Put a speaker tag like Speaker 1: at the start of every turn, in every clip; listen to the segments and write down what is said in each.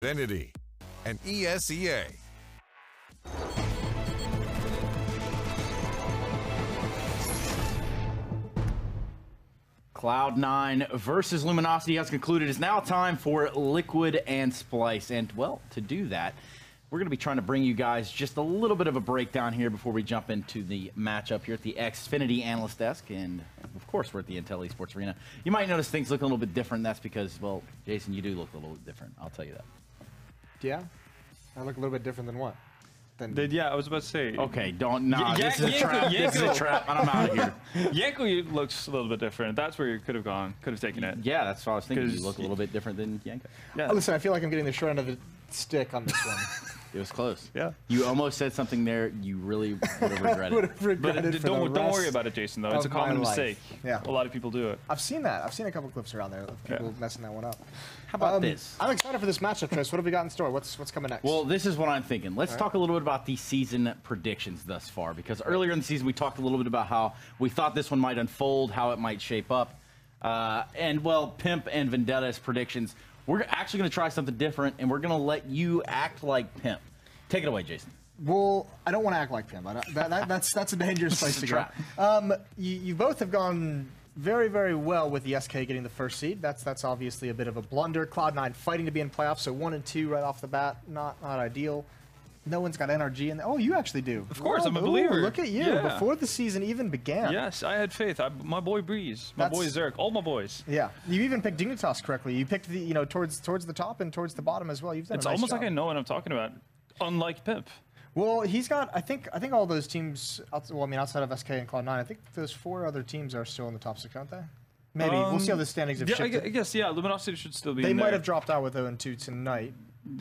Speaker 1: Xfinity, and ESEA.
Speaker 2: Cloud9 versus Luminosity has concluded. It's now time for Liquid and Splyce. And, well, to do that, we're going to be trying to bring you guys just a little bit of a breakdown here before we jump into the matchup here at the Xfinity Analyst Desk. And, of course, we're at the Intel Esports Arena. You might notice things look a little bit different. That's because, well, Jason, you do look a little bit different. I'll tell you that.
Speaker 3: Yeah? I look a little bit different than what?
Speaker 4: Yeah, I was about to say.
Speaker 2: Okay, don't. Nah, this is a trap. This is a trap, and I'm out of here.
Speaker 4: Yanko looks a little bit different. That's where you could have gone. Could have taken it.
Speaker 2: Yeah, that's what I was thinking. You look a little bit different than Yanko.
Speaker 4: Yeah.
Speaker 3: Oh, listen, I feel like I'm getting the short end of the stick on this one.
Speaker 2: It was close.
Speaker 4: Yeah.
Speaker 2: You almost said something there you really would have regretted.
Speaker 4: But don't worry about it, Jason, though. It's a common mistake.
Speaker 3: Yeah.
Speaker 4: A lot of people do it.
Speaker 3: I've seen that. I've seen a couple clips around there of people messing that one up.
Speaker 2: How about this?
Speaker 3: I'm excited for this matchup, Tris. What have we got in store? What's coming next?
Speaker 2: Well, this is what I'm thinking. Let's talk a little bit about the season predictions thus far, because earlier in the season we talked a little bit about how we thought this one might unfold, how it might shape up. And, well, Pimp and Vendetta's predictions, we're actually going to try something different, and we're going to let you act like Pimp. Take it away, Jason.
Speaker 3: Well, I don't want to act like Pimp. That's a dangerous place to go. You both have gone very, very well with the SK getting the first seed. That's obviously a bit of a blunder. Cloud9 fighting to be in playoffs, so 1 and 2 right off the bat, not ideal. No one's got NRG in there. Oh, you actually do.
Speaker 4: Of course, I'm a believer.
Speaker 3: Look at you.
Speaker 4: Yeah.
Speaker 3: Before the season even began.
Speaker 4: Yes, I had faith. My boy Breeze, my boy Zerk, all my boys.
Speaker 3: Yeah, you even picked Dignitas correctly. You picked the towards the top and towards the bottom as well. You've done
Speaker 4: It's
Speaker 3: a nice
Speaker 4: almost
Speaker 3: job.
Speaker 4: like I know what I'm talking about. Unlike Pimp.
Speaker 3: Well, he's got. I think all those teams. Well, I mean, outside of SK and Cloud9, I think those 4 other teams are still in the top 6, aren't they? Maybe we'll see how the standings have shifted.
Speaker 4: I guess Luminosity should still be.
Speaker 3: They
Speaker 4: in
Speaker 3: might
Speaker 4: there.
Speaker 3: have dropped out with 0-2 tonight.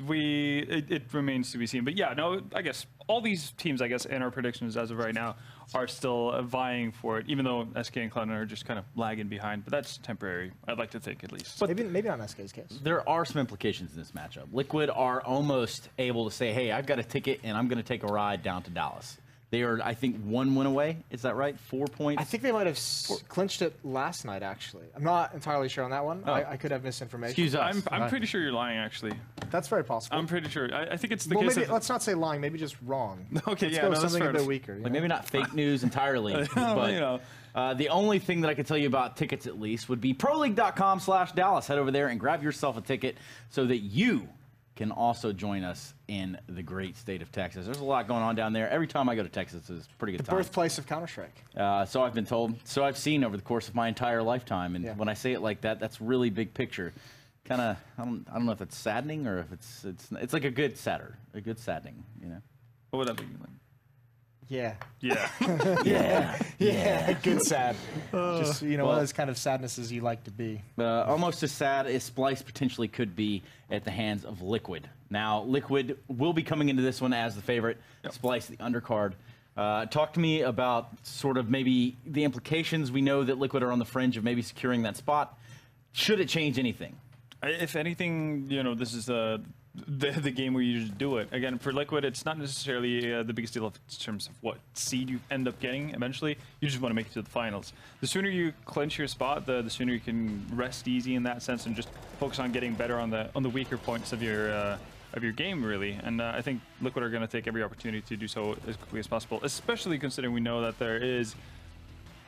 Speaker 4: It remains to be seen, but yeah, no, I guess all these teams, I guess, in our predictions as of right now, are still vying for it, even though SK and Cloud9 are just kind of lagging behind. But that's temporary, I'd like to think, at least.
Speaker 3: But maybe not in SK's case.
Speaker 2: There are some implications in this matchup. Liquid are almost able to say, hey, I've got a ticket and I'm going to take a ride down to Dallas. They are, I think, 1 win away. Is that right? 4 points?
Speaker 3: I think they might have clinched it last night, actually. I'm not entirely sure on that one.
Speaker 2: Oh.
Speaker 3: I could have misinformation.
Speaker 2: Excuse us.
Speaker 4: I'm pretty sure you're lying, actually.
Speaker 3: That's very possible.
Speaker 4: I'm pretty sure. I think it's the
Speaker 3: well,
Speaker 4: case
Speaker 3: maybe,
Speaker 4: of...
Speaker 3: let's not say lying, maybe just wrong.
Speaker 4: Okay,
Speaker 3: let's
Speaker 4: yeah,
Speaker 3: go
Speaker 4: no, that's
Speaker 3: something
Speaker 4: fair
Speaker 3: a bit
Speaker 4: enough.
Speaker 3: weaker.
Speaker 2: Like maybe not fake news entirely, but
Speaker 4: you know.
Speaker 2: The only thing that I could tell you about tickets, at least, would be proleague.com/Dallas. Head over there and grab yourself a ticket so that you can also join us in the great state of Texas. There's a lot going on down there. Every time I go to Texas, it's a pretty good
Speaker 3: The
Speaker 2: time.
Speaker 3: birthplace of Counter-Strike.
Speaker 2: So I've been told. So I've seen over the course of my entire lifetime. And when I say it like that, that's really big picture. Kind of, I don't know if it's saddening or if it's like a good saddening, you know.
Speaker 4: Whatever you like.
Speaker 3: Yeah.
Speaker 4: Yeah.
Speaker 3: Yeah. Good sad. Just, one of those kind of sadnesses you like to be.
Speaker 2: Almost as sad as Splyce potentially could be at the hands of Liquid. Now, Liquid will be coming into this one as the favorite. Splyce, the undercard. Talk to me about sort of maybe the implications. We know that Liquid are on the fringe of maybe securing that spot. Should it change anything?
Speaker 4: If anything, this is the game where you just do it. Again, for Liquid, it's not necessarily the biggest deal in terms of what seed you end up getting eventually. You just want to make it to the finals. The sooner you clinch your spot, the sooner you can rest easy in that sense and just focus on getting better on the weaker points of your game, really. And I think Liquid are going to take every opportunity to do so as quickly as possible, especially considering we know that there is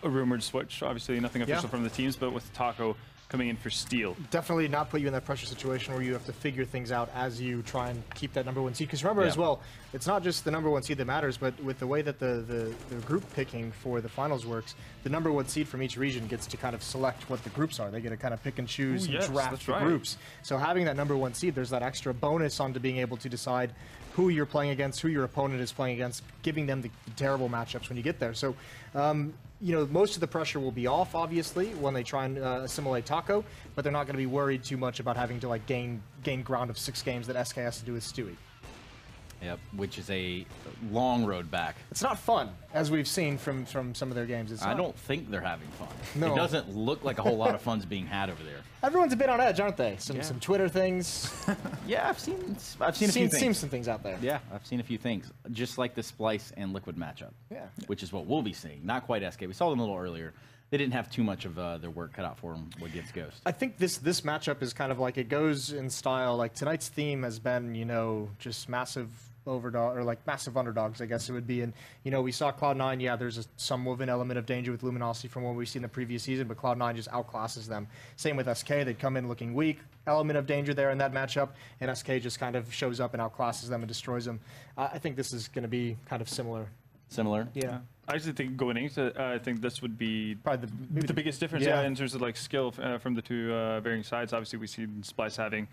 Speaker 4: a rumored switch. Obviously, nothing official from the teams, but with Taco coming in for Steel.
Speaker 3: Definitely not put you in that pressure situation where you have to figure things out as you try and keep that #1 seed. Because remember as well, it's not just the #1 seed that matters, but with the way that the group picking for the finals works, the #1 seed from each region gets to kind of select what the groups are. They get to kind of pick and choose and draft the groups. So having that #1 seed, there's that extra bonus onto being able to decide who you're playing against, who your opponent is playing against, giving them the terrible matchups when you get there. So most of the pressure will be off, obviously, when they try and assimilate Taco, but they're not going to be worried too much about having to gain ground of 6 games that SK has to do with Stewie.
Speaker 2: Yep, which is a long road back.
Speaker 3: It's not fun, as we've seen from some of their games.
Speaker 2: I don't think they're having fun.
Speaker 3: No.
Speaker 2: It doesn't look like a whole lot of fun's being had over there.
Speaker 3: Everyone's a bit on edge, aren't they? Some Twitter things.
Speaker 2: Yeah, I've seen a few things.
Speaker 3: Seen some things out there.
Speaker 2: Yeah, I've seen a few things, just like the Splyce and Liquid matchup.
Speaker 3: Yeah.
Speaker 2: Which is what we'll be seeing. Not quite SK. We saw them a little earlier. they didn't have too much of their work cut out for them against Ghost.
Speaker 3: I think this matchup is kind of like, it goes in style. Like tonight's theme has been, just massive overdog, or like massive underdogs, I guess it would be. And we saw Cloud9. Yeah, there's some of an element of danger with Luminosity from what we've seen the previous season, but Cloud9 just outclasses them. Same with SK. They'd come in looking weak. Element of danger there in that matchup, and SK just kind of shows up and outclasses them and destroys them. I think this is going to be kind of similar.
Speaker 2: Similar?
Speaker 3: Yeah.
Speaker 4: I actually think going into, I think this would be
Speaker 3: Probably
Speaker 4: the biggest difference, in terms of like skill from the two varying sides. Obviously, we see Splyce having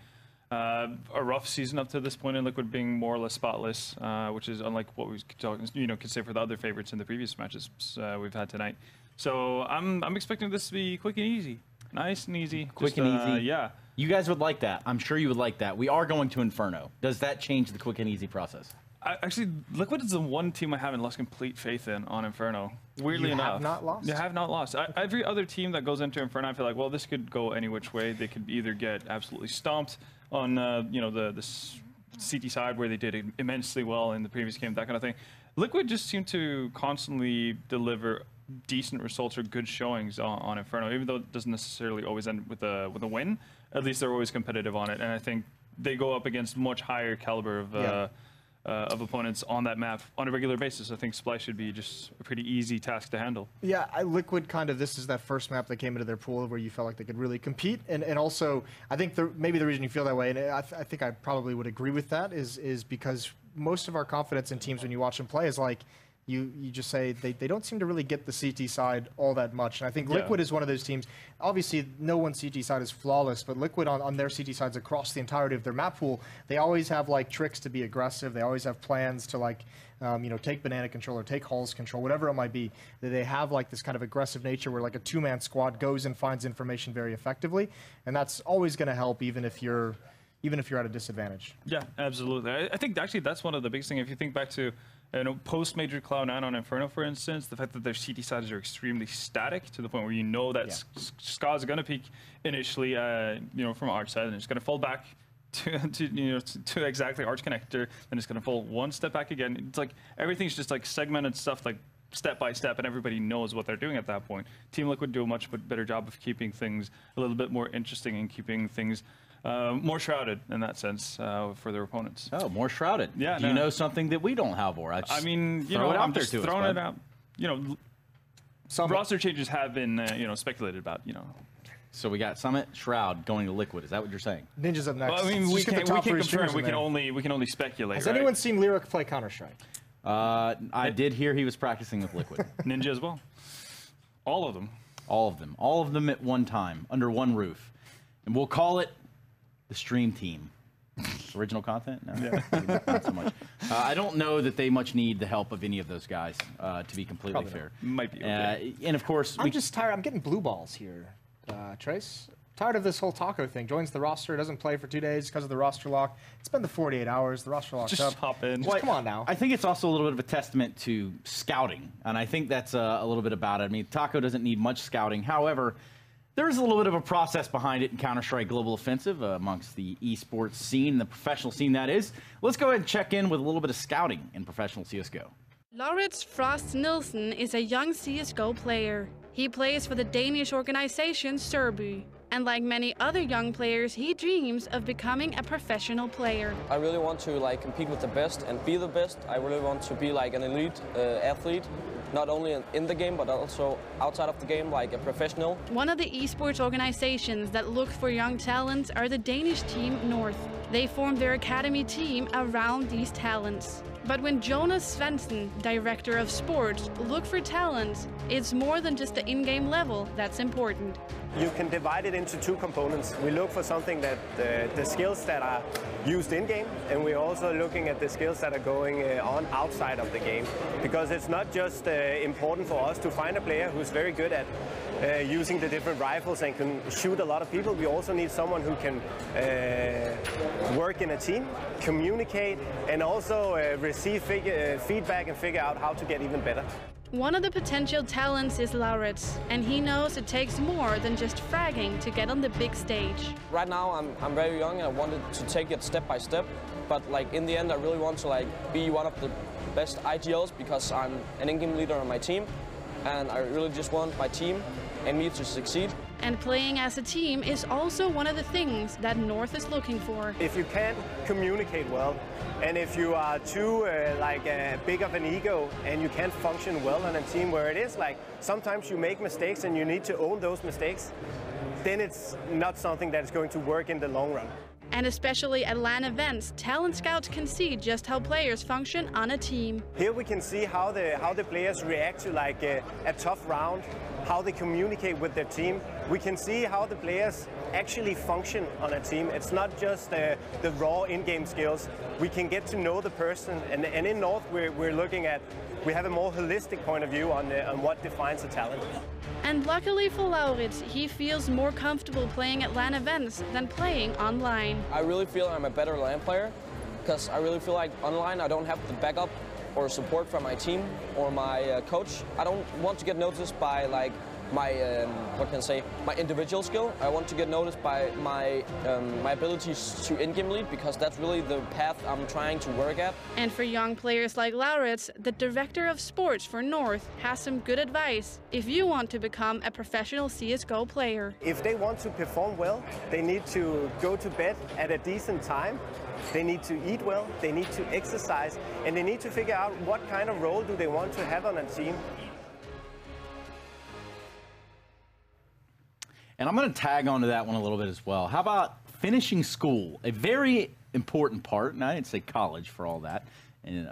Speaker 4: a rough season up to this point, and Liquid being more or less spotless, which is unlike what we could say for the other favorites in the previous matches we've had tonight. So I'm expecting this to be quick and easy, nice and easy,
Speaker 2: Quick and easy.
Speaker 4: Yeah.
Speaker 2: You guys would like that. I'm sure you would like that. We are going to Inferno. Does that change the quick and easy process?
Speaker 4: Actually, Liquid is the one team I haven't lost complete faith in on Inferno. Weirdly enough.
Speaker 3: You have not lost?
Speaker 4: You have not lost. Every other team that goes into Inferno, I feel like, well, this could go any which way. They could either get absolutely stomped on, the CT side where they did immensely well in the previous game, that kind of thing. Liquid just seem to constantly deliver decent results or good showings on Inferno, even though it doesn't necessarily always end with a win. At least they're always competitive on it, and I think they go up against much higher caliber of opponents on that map on a regular basis. I think Splyce should be just a pretty easy task to handle.
Speaker 3: Yeah, Liquid kind of, this is that first map that came into their pool where you felt like they could really compete. And also, I think maybe the reason you feel that way, and I think I probably would agree with that, is because most of our confidence in teams when you watch them play is like, you just say they don't seem to really get the CT side all that much. And I think Liquid is one of those teams. Obviously, no one's CT side is flawless, but Liquid on their CT sides across the entirety of their map pool, they always have like tricks to be aggressive. They always have plans to like, take banana control or take Hall's control, whatever it might be. They have like this kind of aggressive nature where like a two-man squad goes and finds information very effectively, and that's always going to help even if you're at a disadvantage.
Speaker 4: Yeah, absolutely. I think actually that's one of the biggest things. If you think back to post-major Cloud9 on Inferno, for instance, the fact that their CT sides are extremely static to the point where that SKA is going to peak initially, from Arch side, and it's going to fall back to exactly Arch connector, then it's going to fall one step back again. It's like everything's just like segmented stuff, like step by step, and everybody knows what they're doing at that point. Team Liquid do a much better job of keeping things a little bit more interesting and keeping things more shrouded in that sense for their opponents.
Speaker 2: Oh, more shrouded.
Speaker 4: Yeah.
Speaker 2: Do you know something that we don't have, or
Speaker 4: I'm just throwing it out. Some roster changes have been speculated about.
Speaker 2: So we got Summit, Shroud going to Liquid. Is that what you're saying?
Speaker 3: Ninja's up next.
Speaker 4: Well, I mean, we can't confirm. We can only speculate.
Speaker 3: Has anyone seen Lyric play Counter-Strike?
Speaker 2: I did hear he was practicing with Liquid.
Speaker 4: Ninja as well. All of them.
Speaker 2: All of them. All of them at one time, under one roof. And we'll call it the Stream Team. Original content? No, yeah. Not so much. I don't know that they much need the help of any of those guys, to be completely fair.
Speaker 4: Might be okay.
Speaker 2: And of course,
Speaker 3: I'm just tired. I'm getting blue balls here, Trace. Tired of this whole Taco thing. Joins the roster, doesn't play for 2 days because of the roster lock. It's been the 48 hours. The roster lock's up.
Speaker 4: Just hop in.
Speaker 3: Come on now.
Speaker 2: I think it's also a little bit of a testament to scouting, and I think that's a little bit about it. I mean, Taco doesn't need much scouting. However, there's a little bit of a process behind it in Counter-Strike Global Offensive amongst the esports scene, the professional scene that is. Let's go ahead and check in with a little bit of scouting in professional CSGO.
Speaker 5: Laurits Frost Nielsen is a young CSGO player. He plays for the Danish organization Sørby. And like many other young players, he dreams of becoming a professional player.
Speaker 6: I really want to compete with the best and be the best. I really want to be like an elite athlete, not only in the game, but also outside of the game, like a professional.
Speaker 5: One of the esports organizations that look for young talents are the Danish team North. They formed their academy team around these talents. But when Jonas Svensson, director of sports, look for talent, it's more than just the in-game level that's important.
Speaker 7: You can divide it into two components. We look for something that the skills that are used in-game, and we're also looking at the skills that are going on outside of the game. Because it's not just important for us to find a player who's very good at using the different rifles and can shoot a lot of people. We also need someone who can work in a team, communicate, and also receive feedback and figure out how to get even better.
Speaker 5: One of the potential talents is Laurits, and he knows it takes more than just fragging to get on the big stage.
Speaker 6: Right now I'm very young and I wanted to take it step by step, but in the end I really want to be one of the best IGLs because I'm an in-game leader on my team, and I really just want my team and me to succeed.
Speaker 5: And playing as a team is also one of the things that North is looking for.
Speaker 7: If you can't communicate well, and if you are too big of an ego and you can't function well on a team where it is like sometimes you make mistakes and you need to own those mistakes, then it's not something that is going to work in the long run.
Speaker 5: And especially at LAN events, talent scouts can see just how players function on a team.
Speaker 7: Here we can see how the players react to like a tough round, how they communicate with their team. We can see how the players actually function on a team. It's not just the raw in-game skills. We can get to know the person, and in North we're looking at, we have a more holistic point of view on what defines a talent.
Speaker 5: And luckily for Lauritz, he feels more comfortable playing at LAN events than playing online.
Speaker 6: I really feel I'm a better LAN player because I really feel like online I don't have the backup or support from my team or my coach. I don't want to get noticed by like my my individual skill. I want to get noticed by my abilities to in-game lead, because that's really the path I'm trying to work at.
Speaker 5: And for young players like Lauritz, the director of sports for North has some good advice if you want to become a professional CSGO player.
Speaker 7: If they want to perform well, they need to go to bed at a decent time. They need to eat well, they need to exercise, and they need to figure out what kind of role do they want to have on a team.
Speaker 2: And I'm going to tag onto that one a little bit as well. How about finishing school? A very important part, and I didn't say college for all that, and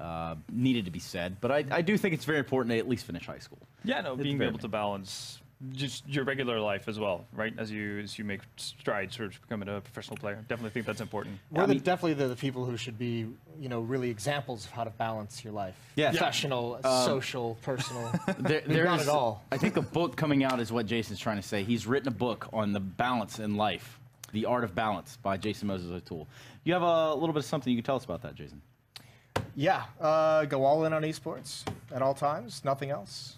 Speaker 2: needed to be said, but I do think it's very important to at least finish high school.
Speaker 4: Yeah, no, being able to balance just your regular life as well, right? As you make strides towards becoming a professional player. Definitely think that's important.
Speaker 3: We're definitely the people who should be, really examples of how to balance your life.
Speaker 2: Yeah.
Speaker 3: Professional, social, personal.
Speaker 2: Not
Speaker 3: at all.
Speaker 2: I think a book coming out is what Jason's trying to say. He's written a book on the balance in life, The Art of Balance by Jason Moses O'Toole. You have a little bit of something you can tell us about that, Jason?
Speaker 3: Yeah, go all in on esports at all times, nothing else.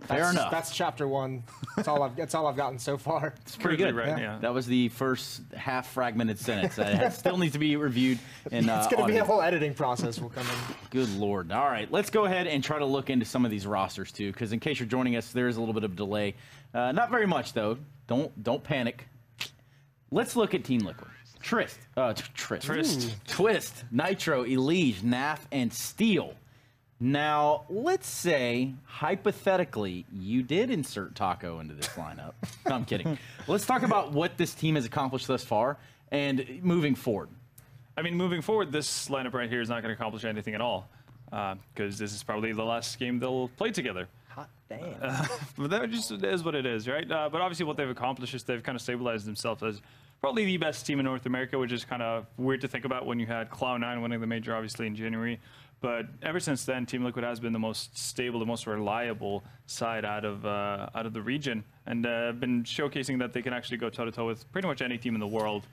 Speaker 2: Fair enough.
Speaker 3: That's chapter 1. That's all I've gotten so far.
Speaker 2: It's pretty good,
Speaker 4: right? Yeah.
Speaker 2: That was the first half-fragmented sentence. That still needs to be reviewed. And
Speaker 3: it's going to be a whole editing process will come in.
Speaker 2: Good Lord. All right, let's go ahead and try to look into some of these rosters too, because in case you're joining us, there is a little bit of delay. Not very much though. Don't panic. Let's look at Team Liquid. Twist, Nitro, Elige, NAF, and Steel. Now, let's say, hypothetically, you did insert Taco into this lineup. No, I'm kidding. Let's talk about what this team has accomplished thus far and moving forward.
Speaker 4: I mean, moving forward, this lineup right here is not going to accomplish anything at all, because this is probably the last game they'll play together.
Speaker 3: Hot damn.
Speaker 4: But that just is what it is, right? But obviously what they've accomplished is they've kind of stabilized themselves as probably the best team in North America, which is kind of weird to think about when you had Cloud9 winning the major, obviously, in January. But ever since then, Team Liquid has been the most stable, the most reliable side out of the region, and been showcasing that they can actually go toe-to-toe with pretty much any team in the world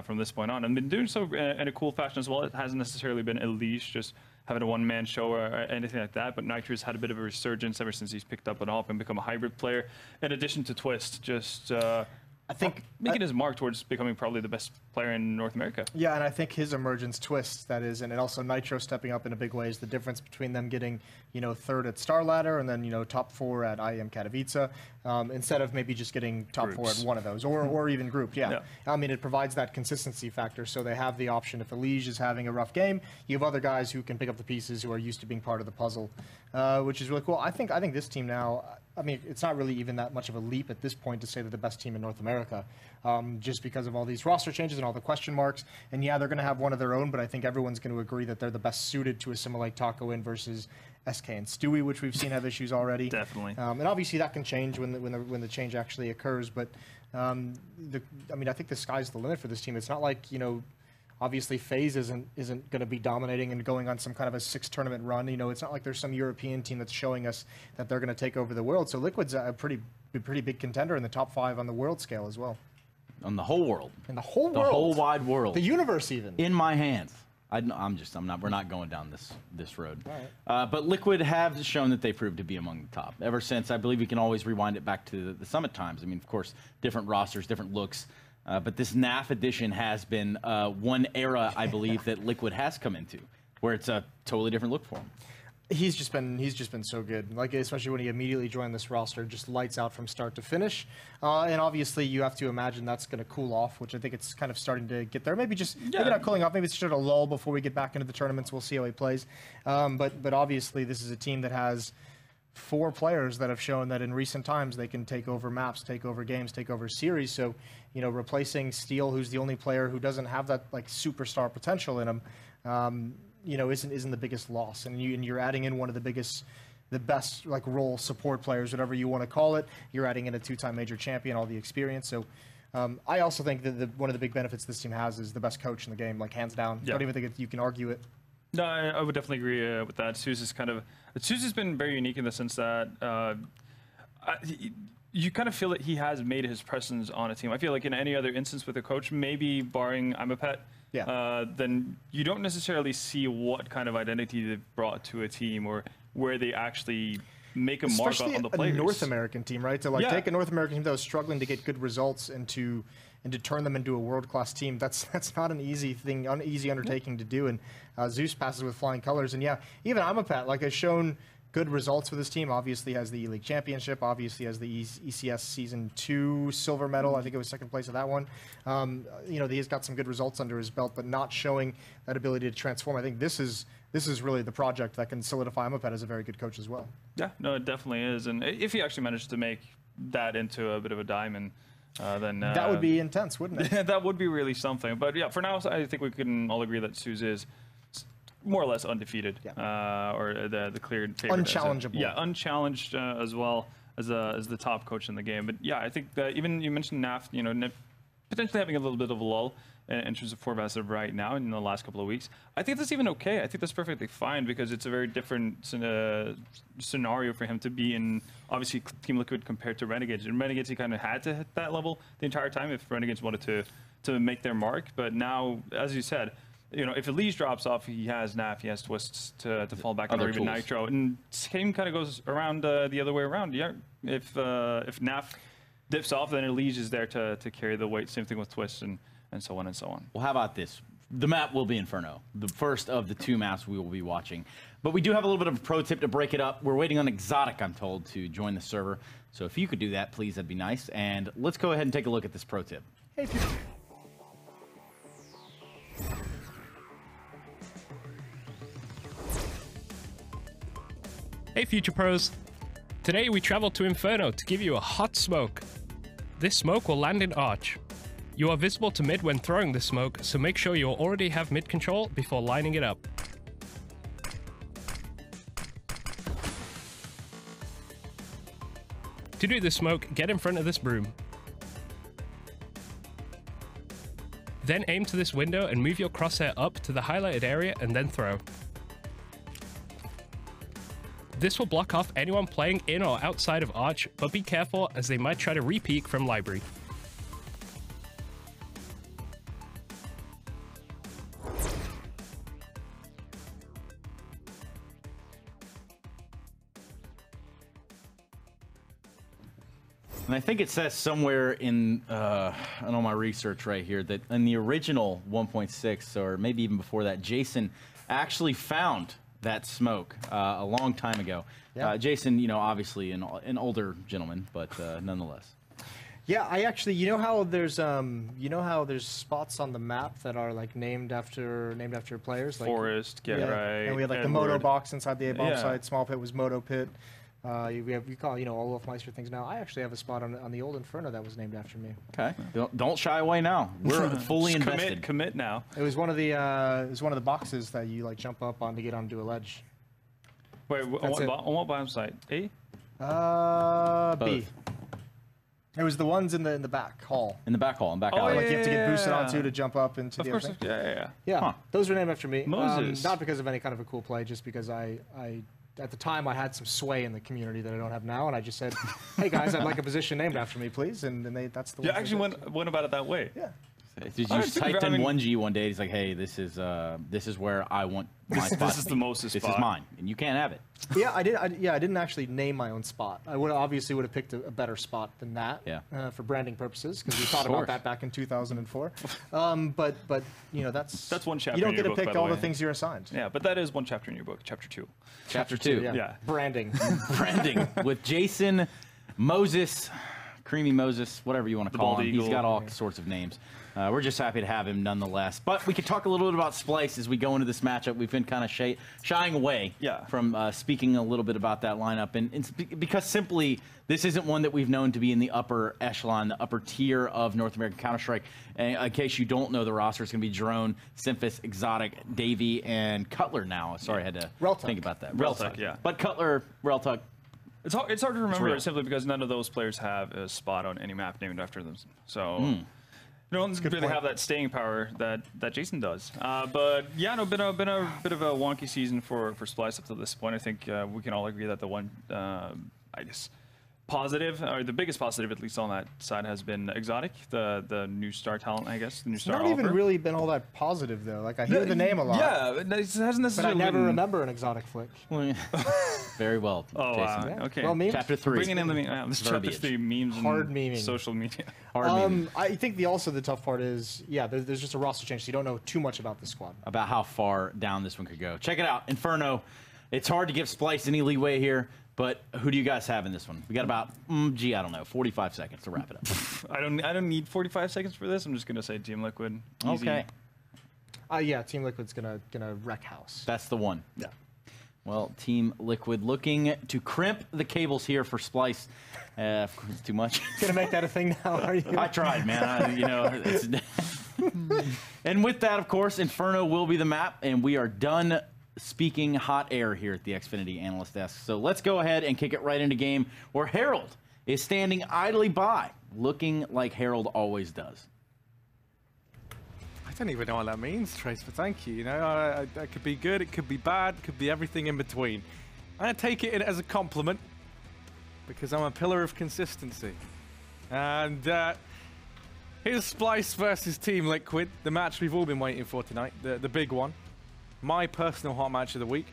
Speaker 4: from this point on. And been doing so in a cool fashion as well. It hasn't necessarily been Elige just having a one-man show or anything like that, but Nitro's had a bit of a resurgence ever since he's picked up and off and become a hybrid player, in addition to Twist, just
Speaker 3: I think
Speaker 4: making his mark towards becoming probably the best player in North America.
Speaker 3: Yeah, and I think his emergence, Twist, that is, and also Nitro stepping up in a big way is the difference between them getting, third at Star Ladder and then, top 4 at IEM Katowice, instead of maybe just getting top
Speaker 4: Groups.
Speaker 3: 4 at one of those, or even grouped, yeah.
Speaker 4: Yeah.
Speaker 3: I mean, it provides that consistency factor, so they have the option. If Elige is having a rough game, you have other guys who can pick up the pieces who are used to being part of the puzzle, which is really cool. I think this team now, I mean, it's not really even that much of a leap at this point to say they're the best team in North America, just because of all these roster changes and all the question marks. And yeah, they're going to have one of their own, but I think everyone's going to agree that they're the best suited to assimilate Taco in versus SK and Stewie, which we've seen have issues already.
Speaker 4: Definitely.
Speaker 3: And obviously that can change when the change actually occurs. But I mean, I think the sky's the limit for this team. It's not like obviously FaZe isn't going to be dominating and going on some kind of a 6-tournament run. It's not like there's some European team that's showing us that they're going to take over the world. So Liquid's a pretty big contender in the top 5 on the world scale as well.
Speaker 2: On the whole world.
Speaker 3: In the whole world.
Speaker 2: The whole wide world.
Speaker 3: The universe even.
Speaker 2: In my hands. I'm not. We're not going down this road.
Speaker 3: All right.
Speaker 2: But Liquid have shown that they proved to be among the top. Ever since, I believe we can always rewind it back to the Summit times. I mean, of course, different rosters, different looks. But this NAF edition has been one era, I believe, that Liquid has come into, where it's a totally different look for them.
Speaker 3: He's just been so good. Like, especially when he immediately joined this roster, just lights out from start to finish. And obviously, you have to imagine that's going to cool off, which I think it's kind of starting to get there. Maybe maybe not cooling off. Maybe it's just a lull before we get back into the tournaments. We'll see how he plays. But obviously, this is a team that has 4 players that have shown that in recent times they can take over maps, take over games, take over series. So, you know, replacing Steel, who's the only player who doesn't have that like superstar potential in him. You know, isn't the biggest loss, and you're adding in one of the best like role support players, whatever you want to call it. You're adding in a 2-time major champion, all the experience. So, I also think that one of the big benefits this team has is the best coach in the game, like hands down.
Speaker 4: Yeah.
Speaker 3: Don't even think you can argue it.
Speaker 4: No, I would definitely agree with that. Suze's been very unique in the sense that you kind of feel that he has made his presence on a team. I feel like in any other instance with a coach, maybe barring I'm a Pet, then you don't necessarily see what kind of identity they've brought to a team or where they actually make a mark on the players.
Speaker 3: A North American team, right? To like take a North American team that was struggling to get good results and to turn them into a world-class team, that's not an easy thing, easy undertaking to do. And Zeus passes with flying colors. And yeah, even I'm a Pet, like, has shown good results for this team. Obviously has the E-League Championship, obviously has the ECS Season 2 silver medal. I think it was second place at that one. You know, he's got some good results under his belt, but not showing that ability to transform. I think this is really the project that can solidify Amapet as a very good coach as well. Yeah,
Speaker 4: no, it definitely is. And if he actually managed to make that into a bit of a diamond, then
Speaker 3: that would be intense, wouldn't it?
Speaker 4: That would be really something. But yeah, for now, I think we can all agree that Suze is more or less undefeated, or the clear favorite.
Speaker 3: Unchallengeable.
Speaker 4: Unchallenged as well as the top coach in the game. But yeah, I think that even you mentioned NAF, you know, potentially having a little bit of a lull in terms of form as of right now in the last couple of weeks. I think that's even okay. I think that's perfectly fine because it's a very different scenario for him to be in. Obviously, Team Liquid compared to Renegades. And Renegades, he kind of had to hit that level the entire time if Renegades wanted to make their mark. But now, as you said, you know, if Elise drops off, he has NAF, he has Twists to fall back on, or even Nitro. And same kind of goes around the other way around. Yeah, if NAF dips off, then Elise is there to carry the weight. Same thing with Twists and so on and so on.
Speaker 2: Well, how about this? The map will be Inferno, the first of the 2 maps we will be watching. But we do have a little bit of a pro tip to break it up. We're waiting on Exotic, I'm told, to join the server. So if you could do that, please, that'd be nice. And let's go ahead and take a look at this pro tip.
Speaker 3: Hey,
Speaker 8: Hey Future Pros! Today we travel to Inferno to give you a hot smoke. This smoke will land in Arch. You are visible to mid when throwing this smoke, so make sure you already have mid control before lining it up. To do this smoke, get in front of this broom. Then aim to this window and move your crosshair up to the highlighted area and then throw. This will block off anyone playing in or outside of Arch, but be careful as they might try to re-peek from Library.
Speaker 2: And I think it says somewhere in all my research right here that in the original 1.6, or maybe even before that, Jason actually found that smoke a long time ago. Yeah. Jason, you know, obviously an older gentleman, but nonetheless.
Speaker 3: Yeah, I actually, you know how there's spots on the map that are like named after players, like
Speaker 4: Forest, Get Right,
Speaker 3: and we had like
Speaker 4: Edward.
Speaker 3: the Moto box inside the A-bomb site. Small Pit was Moto Pit. We call, you know, all Wolfmeister things now. I actually have a spot on the old Inferno that was named after me.
Speaker 2: Okay, don't shy away now. We're fully invested.
Speaker 4: Commit now.
Speaker 3: It was one of the boxes that you like jump up on to get onto a ledge.
Speaker 4: Wait, on what bottom side? A?
Speaker 3: B. It was the ones in the back hall.
Speaker 2: In the back hall,
Speaker 3: like you have to get boosted onto to jump up into the
Speaker 4: other
Speaker 3: thing.
Speaker 4: Yeah.
Speaker 3: Huh. Those were named after me.
Speaker 4: Moses.
Speaker 3: Not because of any kind of a cool play, just because I at the time I had some sway in the community that I don't have now, and I just said, "Hey guys, I'd like a position named after me, please." And that's the
Speaker 4: actually went about it that way.
Speaker 3: Yeah.
Speaker 2: Did you type in 1G one day? He's like, "Hey, this is where I want my spot.
Speaker 4: This is the most
Speaker 2: This
Speaker 4: spot.
Speaker 2: is mine, and you can't have it."
Speaker 3: Yeah, I didn't actually name my own spot. I would obviously would have picked a better spot than that.
Speaker 2: Yeah.
Speaker 3: For branding purposes, because we thought about that back in 2004. But that's
Speaker 4: one chapter
Speaker 3: You don't
Speaker 4: in
Speaker 3: get
Speaker 4: your
Speaker 3: to
Speaker 4: book,
Speaker 3: pick
Speaker 4: by
Speaker 3: all
Speaker 4: the
Speaker 3: the
Speaker 4: way.
Speaker 3: things you're assigned.
Speaker 4: Yeah, but that is one chapter in your book, chapter 2.
Speaker 2: Chapter 2.
Speaker 4: Yeah.
Speaker 3: Branding.
Speaker 2: Branding with Jason Moses, Creamy Moses, whatever you want to call
Speaker 4: bald
Speaker 2: him. He's
Speaker 4: eagle.
Speaker 2: got all sorts of names. We're just happy to have him nonetheless. But we could talk a little bit about Splyce as we go into this matchup. We've been kind of shying away from speaking a little bit about that lineup. And it's because simply this isn't one that we've known to be in the upper echelon, the upper tier of North American Counter-Strike. And in case you don't know the roster, it's going to be Drone, Symphis, Exotic, Davey, and Cutler now. Sorry, I had to think about that.
Speaker 4: Reltech, yeah.
Speaker 2: But Cutler, Reltech.
Speaker 4: It's hard to remember
Speaker 2: real.
Speaker 4: simply because none of those players have a spot on any map named after them. So you don't really have that staying power that Jason does. But yeah, no, been a bit of a wonky season for Splyce up to this point. I think we can all agree that the one, I guess, positive, or the biggest positive at least on that side, has been Exotic, the new star talent, I guess, the new star
Speaker 3: Not even
Speaker 4: offer.
Speaker 3: really been all that positive though. Like I hear the name a lot.
Speaker 4: Yeah, it hasn't necessarily.
Speaker 3: But I never
Speaker 4: been...
Speaker 3: remember an Exotic flick.
Speaker 2: Very well,
Speaker 4: Oh,
Speaker 2: Jason.
Speaker 4: wow. Okay.
Speaker 3: Well, memes?
Speaker 2: Chapter 3.
Speaker 4: Bringing in the this chapter
Speaker 2: Verbiage.
Speaker 4: 3 memes and
Speaker 3: Hard memeing.
Speaker 4: social media.
Speaker 2: Hard meaning.
Speaker 3: I think also the tough part is, there's just a roster change, so you don't know too much about the squad.
Speaker 2: About how far down this one could go. Check it out, Inferno. It's hard to give Splyce any leeway here, but who do you guys have in this one? We got about, I don't know, 45 seconds to wrap it up.
Speaker 4: I don't need 45 seconds for this. I'm just gonna say Team Liquid. Easy.
Speaker 2: Okay,
Speaker 3: Team Liquid's gonna wreck house.
Speaker 2: that's the one.
Speaker 3: Yeah.
Speaker 2: Well, Team Liquid looking to crimp the cables here for Splyce. Of course, it's too much.
Speaker 3: Gonna make that a thing now, are you?
Speaker 2: I tried, man. And with that, of course, Inferno will be the map, and we are done speaking hot air here at the Xfinity Analyst Desk. So let's go ahead and kick it right into game where Harold is standing idly by, looking like Harold always does.
Speaker 9: I don't even know what that means, Trace, but thank you. You know, that could be good, it could be bad, it could be everything in between. I'm going to take it as a compliment because I'm a pillar of consistency. And here's Splyce versus Team Liquid, the match we've all been waiting for tonight, the big one. My personal hot match of the week.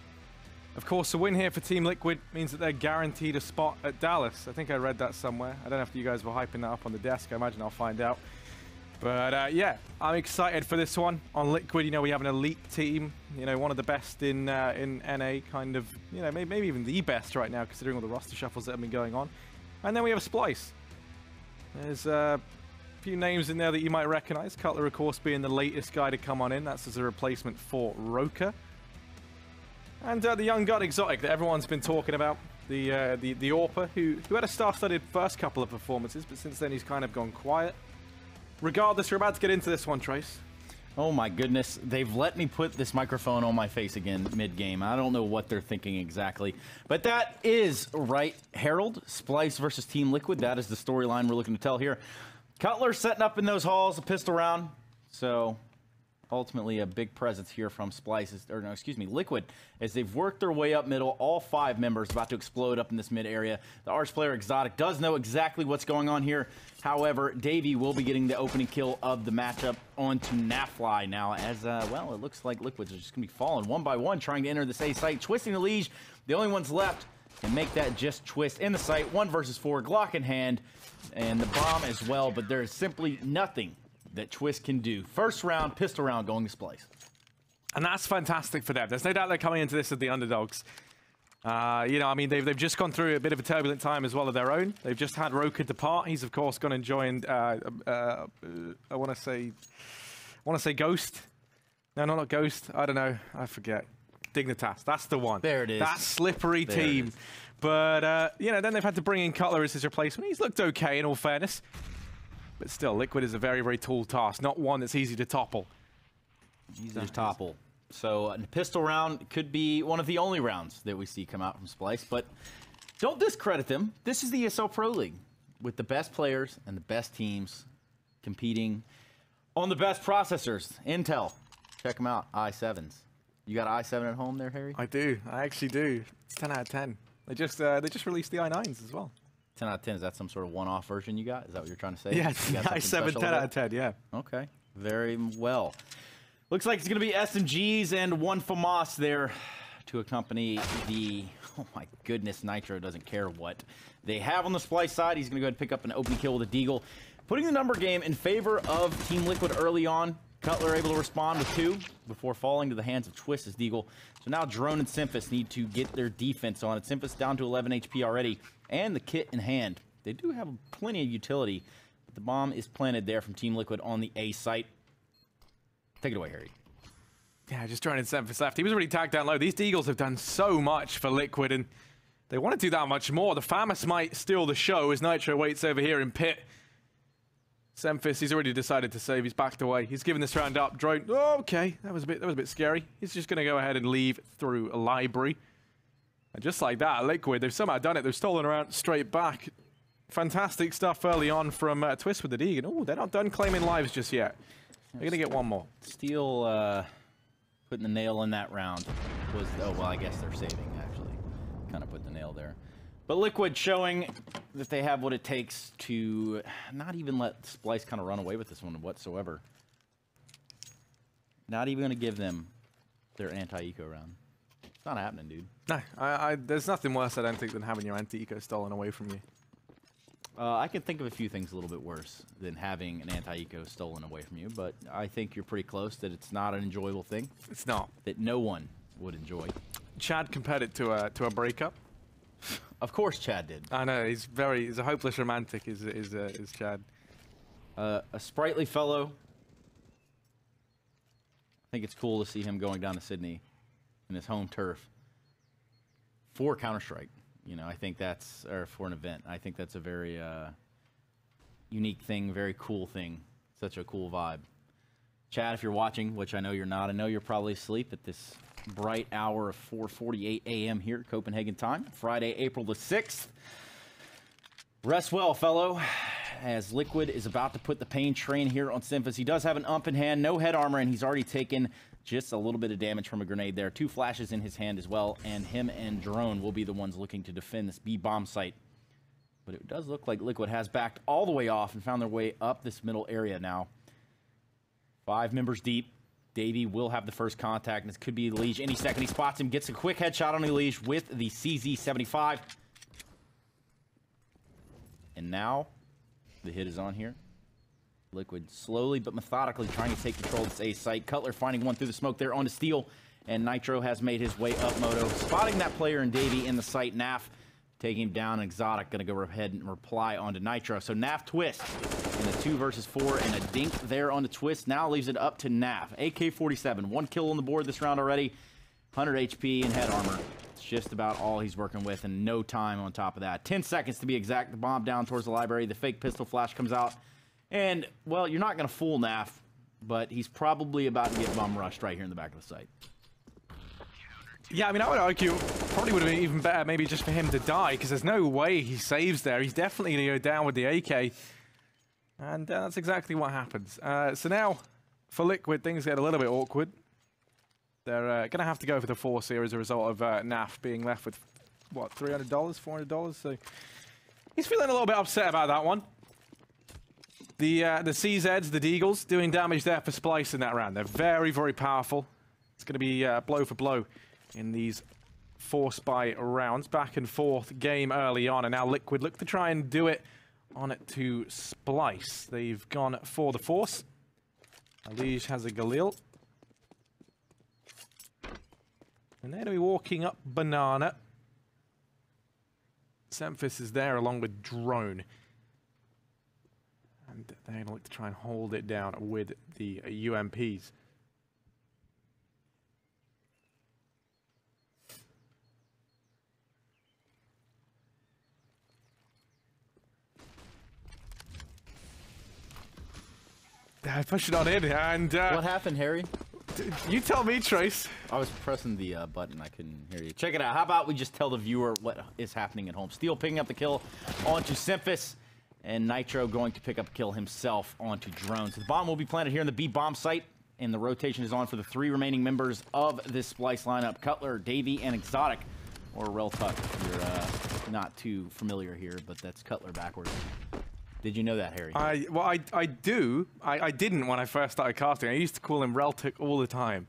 Speaker 9: Of course, a win here for Team Liquid means that they're guaranteed a spot at Dallas. I think I read that somewhere. I don't know if you guys were hyping that up on the desk. I imagine I'll find out. But yeah, I'm excited for this one. On Liquid, you know, we have an elite team. You know, one of the best in NA, kind of, you know, maybe even the best right now, considering all the roster shuffles that have been going on. And then we have Splyce. There's a few names in there that you might recognize. Cutler, of course, being the latest guy to come on in. That's as a replacement for Roka. And the young gun Exotic that everyone's been talking about. The AWPer, who had a star-studded first couple of performances, but since then he's kind of gone quiet. Regardless, we're about to get into this one, Trace.
Speaker 2: Oh my goodness, they've let me put this microphone on my face again mid-game. I don't know what they're thinking exactly. But that is right, Harold. Splyce versus Team Liquid. That is the storyline we're looking to tell here. Cutler setting up in those halls, a pistol round. So ultimately a big presence here from Splyce, Liquid, as they've worked their way up middle. All 5 members about to explode up in this mid area. The Arch player Exotic does know exactly what's going on here. However, Davey will be getting the opening kill of the matchup onto Nafly now, as well, it looks like Liquids are just gonna be falling one by one, trying to enter this A site, twisting the Liege. The only ones left can make that just twist in the site. 1 versus 4, Glock in hand, and the bomb as well, but there is simply nothing that Twist can do. First round, pistol round going to Splyce.
Speaker 9: And that's fantastic for them. There's no doubt they're coming into this as the underdogs. You know, I mean, they've just gone through a bit of a turbulent time as well of their own. They've just had Roka depart. He's of course gone and joined. I want to say Ghost. No, not Ghost. I don't know. I forget. Dignitas. That's the one.
Speaker 2: There it is.
Speaker 9: That slippery
Speaker 2: There
Speaker 9: team.
Speaker 2: it is.
Speaker 9: But you know, then they've had to bring in Cutler as his replacement. He's looked okay in all fairness. But still, Liquid is a very, very tall task. Not one that's easy to topple.
Speaker 2: Easy to topple. So a pistol round could be one of the only rounds that we see come out from Splyce, but don't discredit them. This is the ESL Pro League with the best players and the best teams competing on the best processors. Intel, check them out, i7s. You got an i7 at home there, Harry?
Speaker 9: I do. I actually do. It's 10 out of 10. They just released the i9s as well.
Speaker 2: 10 out of 10, is that some sort of one-off version you got? Is that what you're trying to say?
Speaker 9: Yeah,
Speaker 2: You got something
Speaker 9: i7
Speaker 2: special
Speaker 9: 10
Speaker 2: with
Speaker 9: out of 10, yeah.
Speaker 2: Okay. Very well. Looks like it's going to be SMGs and one FAMAS there to accompany the... Oh my goodness, Nitro doesn't care what they have on the Splyce side. He's going to go ahead and pick up an opening kill with a Deagle, putting the number game in favor of Team Liquid early on. Cutler able to respond with 2 before falling to the hands of Twist as Deagle. So now Drone and Symphoss need to get their defense on it. Symphoss down to 11 HP already, and the kit in hand. They do have plenty of utility, but the bomb is planted there from Team Liquid on the A site. Take it away, Harry.
Speaker 9: Yeah, just Drone and Symphoss left. He was already tagged down low. These Deagles have done so much for Liquid, and they want to do that much more. The FAMAS might steal the show as Nitro waits over here in pit. Symphoss, he's already decided to save. He's backed away. He's given this round up. Drone, oh, okay, that was a bit scary. He's just going to go ahead and leave through a library. And just like that, Liquid, they've somehow done it. They've stolen around straight back. Fantastic stuff early on from Twist with the Deagle. Oh, they're not done claiming lives just yet. They're going to get one more.
Speaker 2: Steel putting the nail in that round was... Oh, well, I guess they're saving, actually. Kind of put the nail there. But Liquid showing that they have what it takes to not even let Splyce kind of run away with this one whatsoever. Not even going to give them their anti-eco round. It's not happening, dude.
Speaker 9: No, there's nothing worse, I don't think, than having your anti-eco stolen away from you.
Speaker 2: I can think of a few things a little bit worse than having an anti-eco stolen away from you, but I think you're pretty close that it's not an enjoyable thing.
Speaker 9: It's not.
Speaker 2: That no one would enjoy.
Speaker 9: Chad compared it to a breakup.
Speaker 2: Of course Chad did.
Speaker 9: I know, he's a hopeless romantic, is Chad.
Speaker 2: A sprightly fellow. I think it's cool to see him going down to Sydney in his home turf for Counter-Strike. You know, I think that's, or for an event, I think that's a very unique thing, very cool thing. Such a cool vibe. Chad, if you're watching, which I know you're not, I know you're probably asleep at this bright hour of 4:48 a.m. here, Copenhagen time, Friday, April the 6th. Rest well, fellow, as Liquid is about to put the pain train here on Symphoss. He does have an ump in hand, no head armor, and he's already taken just a little bit of damage from a grenade there. 2 flashes in his hand as well, and him and Drone will be the ones looking to defend this B bomb site. But it does look like Liquid has backed all the way off and found their way up this middle area now. 5 members deep. Davey will have the first contact, and this could be Elige any second. He spots him, gets a quick headshot on Elige with the CZ75. And now the hit is on here. Liquid slowly but methodically trying to take control of this A site. Cutler finding one through the smoke there onto Steel, and Nitro has made his way up Moto, spotting that player in Davey in the site. Naf taking him down, and Exotic going to go ahead and reply onto Nitro. So Naf Twist in a 2 versus 4, and a dink there on the Twist now leaves it up to Naf. AK-47, 1 kill on the board this round already, 100 HP and head armor. It's just about all he's working with, and no time on top of that. 10 seconds to be exact. The bomb down towards the library. The fake pistol flash comes out. And, well, you're not going to fool Naf, but he's probably about to get bum rushed right here in the back of the site.
Speaker 9: Yeah, I mean, I would argue probably would have been even better maybe just for him to die, because there's no way he saves there. He's definitely going to go down with the AK. And that's exactly what happens. So now, for Liquid, things get a little bit awkward. They're going to have to go for the Force here as a result of Naf being left with, what, $300, $400? So he's feeling a little bit upset about that one. The CZs, the Deagles, doing damage there for Splyce in that round. They're very, very powerful. It's going to be blow for blow in these Force by rounds. Back and forth game early on, and now Liquid look to try and do it on it to Splyce. They've gone for the Force. Elige has a Galil. And they're going to be walking up Banana. Symphoss is there along with Drone. And they're going to look to try and hold it down with the UMPs. They're pushing on in, and...
Speaker 2: what happened, Harry?
Speaker 9: You tell me, Trace.
Speaker 2: I was pressing the button. I couldn't hear you. Check it out. How about we just tell the viewer what is happening at home? Steel picking up the kill onto Symphoss, and Nitro going to pick up a kill himself onto Drone. So the bomb will be planted here in the B bomb site, and the rotation is on for the 3 remaining members of this Splyce lineup: Cutler, Davey, and Exotic, or Reltuck. You're not too familiar here, but that's Cutler backwards. Did you know that, Harry?
Speaker 9: I do. I didn't when I first started casting. I used to call him Reltic all the time.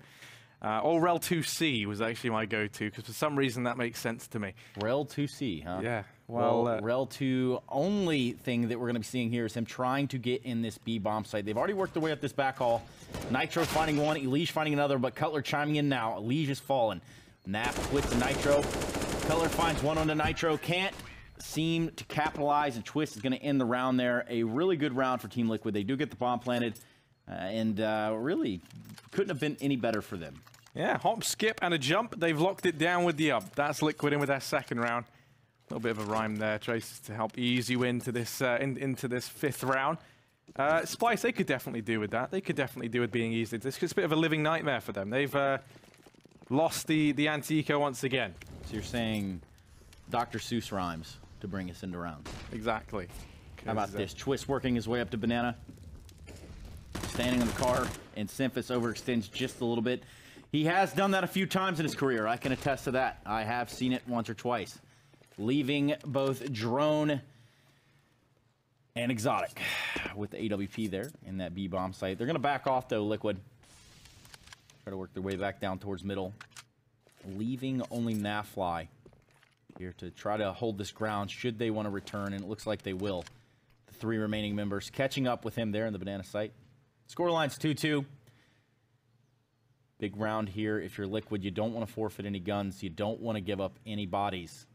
Speaker 9: Or Rel2C was actually my go-to, because for some reason that makes sense to me.
Speaker 2: Rel2C, huh?
Speaker 9: Yeah.
Speaker 2: Well, Rel2, only thing that we're going to be seeing here is him trying to get in this B bomb site. They've already worked their way up this back hall. Nitro finding one, Elige finding another, but Cutler chiming in now. Elige is fallen. Nap with the Nitro. Cutler finds one on the Nitro. Can't seem to capitalize, and Twist is going to end the round there. A really good round for Team Liquid. They do get the bomb planted, and really couldn't have been any better for them.
Speaker 9: Yeah, hop, skip, and a jump. They've locked it down with the up. That's Liquid in with their second round. A little bit of a rhyme there, Trace, to help ease you into this into this fifth round. Splyce, they could definitely do with that. They could definitely do with being eased into this. It's a bit of a living nightmare for them. They've lost the anti-eco once again.
Speaker 2: So you're saying Dr. Seuss rhymes to bring us into rounds.
Speaker 9: Exactly.
Speaker 2: How about this? Twist working his way up to Banana. Standing in the car, and Semphis overextends just a little bit. He has done that a few times in his career. I can attest to that. I have seen it once or twice. Leaving both Drone and Exotic with the AWP there in that B-bomb site. They're going to back off, though, Liquid. Try to work their way back down towards middle. Leaving only Nafly here to try to hold this ground should they want to return, and it looks like they will. The three remaining members catching up with him there in the Banana site. Scoreline's 2-2. Big round here. If you're Liquid, you don't want to forfeit any guns. You don't want to give up any bodies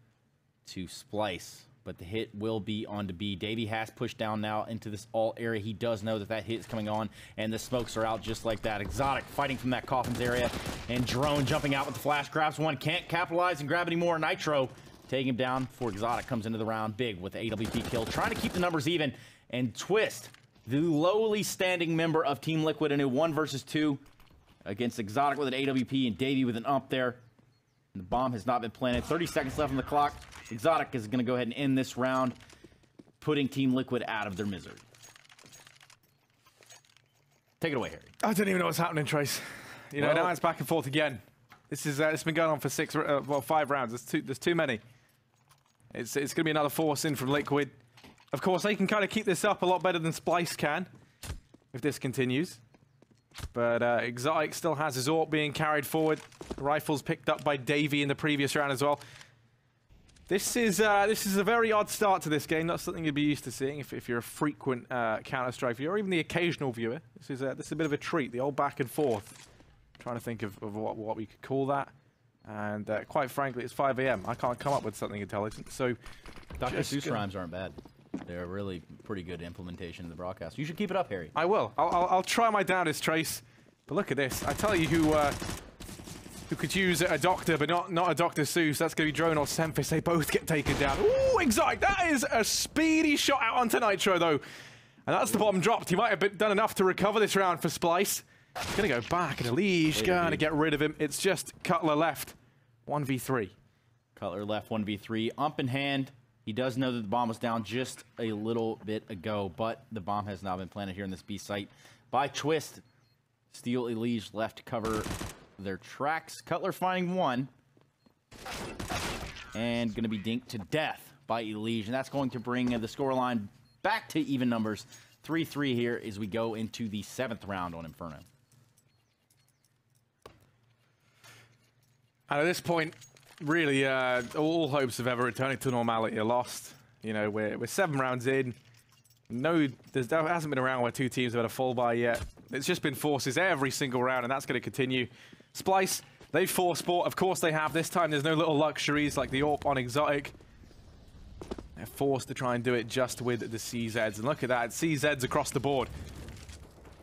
Speaker 2: to Splyce. But the hit will be on to B. Davey has pushed down now into this alt area. He does know that that hit is coming on, and the smokes are out just like that. Exotic fighting from that coffins area, and Drone jumping out with the flash. Grabs one, can't capitalize and grab any more. Nitro taking him down before Exotic comes into the round. Big with the AWP kill, trying to keep the numbers even. And Twist, the lowly standing member of Team Liquid in a 1 versus 2 against Exotic with an AWP and Davey with an ump there. And the bomb has not been planted. 30 seconds left on the clock. Exotic is going to go ahead and end this round, putting Team Liquid out of their misery. Take it away, Harry.
Speaker 9: I don't even know what's happening, Trace. You know, now it's back and forth again. This is it's been going on for 5 rounds. There's too many. It's going to be another force in from Liquid. Of course, they can kind of keep this up a lot better than Splyce can if this continues. But Exotic still has his AWP being carried forward. Rifles picked up by Davey in the previous round as well. This is a very odd start to this game. Not something you'd be used to seeing if you're a frequent Counter-Strike viewer or even the occasional viewer. This is a bit of a treat. The old back and forth. Trying to think of what we could call that. And quite frankly, it's 5 AM. I can't come up with something intelligent. So
Speaker 2: Dr. Seuss rhymes aren't bad. They're really pretty good implementation of the broadcast. You should keep it up, Harry.
Speaker 9: I will. I'll try my damnedest, Trace. But look at this. I tell you who could use a doctor, but not a Dr. Seuss. That's going to be Drone or Semphis. They both get taken down. Ooh, Exotic. That is a speedy shot out onto Nitro, though. And that's the bottom dropped. He might have done enough to recover this round for Splyce. He's going to go back, and Elige going to get rid of him. It's just Cutler left. 1v3.
Speaker 2: Cutler left 1v3. Ump in hand. He does know that the bomb was down just a little bit ago, but the bomb has now been planted here in this B site by Twist. Steel Elige left to cover their tracks. Cutler finding one. And going to be dinked to death by Elige. And that's going to bring the scoreline back to even numbers. 3-3 here as we go into the 7th round on Inferno.
Speaker 9: And at this point, really, all hopes of ever returning to normality are lost. You know, we're 7 rounds in. There hasn't been a round where 2 teams have had a fall by yet. It's just been forces every single round, and that's going to continue. Splyce, they force sport. Of course they have. This time there's no little luxuries like the AWP on Exotic. They're forced to try and do it just with the CZs. And look at that, CZs across the board.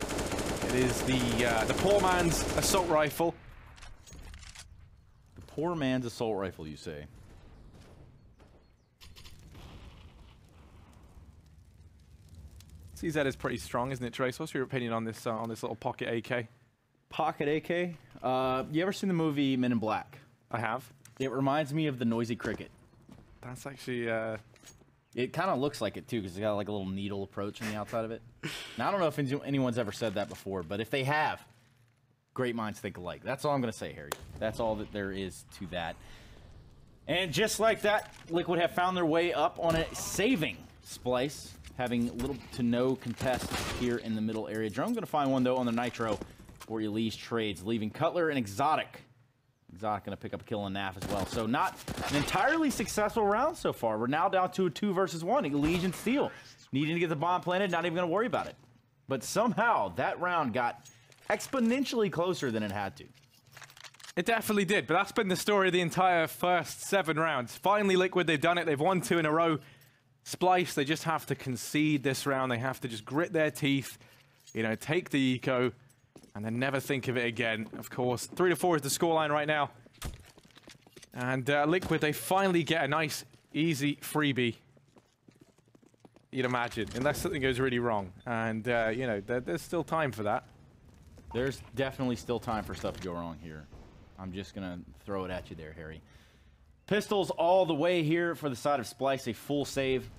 Speaker 9: It is the poor man's assault rifle.
Speaker 2: Poor man's assault rifle, you say?
Speaker 9: CZ is pretty strong, isn't it, Trace? What's your opinion on this little pocket AK?
Speaker 2: Pocket AK? You ever seen the movie Men in Black?
Speaker 9: I have.
Speaker 2: It reminds me of the Noisy Cricket.
Speaker 9: That's actually...
Speaker 2: It kind of looks like it, too, because it's got like a little needle approach on the outside of it. Now, I don't know if anyone's ever said that before, but if they have, great minds think alike. That's all I'm going to say, Harry. That's all that there is to that. And just like that, Liquid have found their way up on it, saving Splyce having little to no contests here in the middle area. Drone going to find one, though, on the Nitro for Elise Trades, leaving Cutler and Exotic. Exotic going to pick up a kill on NAF as well. So not an entirely successful round so far. We're now down to a 2 versus 1. Legion Steel needing to get the bomb planted, not even going to worry about it. But somehow that round got exponentially closer than it had to.
Speaker 9: It definitely did, but that's been the story of the entire first 7 rounds. Finally, Liquid, they've done it. They've won 2 in a row. Splice, they just have to concede this round. They have to just grit their teeth, you know, take the eco, and then never think of it again. Of course, 3-4 is the scoreline right now. And Liquid, they finally get a nice, easy freebie. You'd imagine, unless something goes really wrong. And, you know, there's still time for that.
Speaker 2: There's definitely still time for stuff to go wrong here. I'm just going to throw it at you there, Harry. Pistols all the way here for the side of Splice, a full save.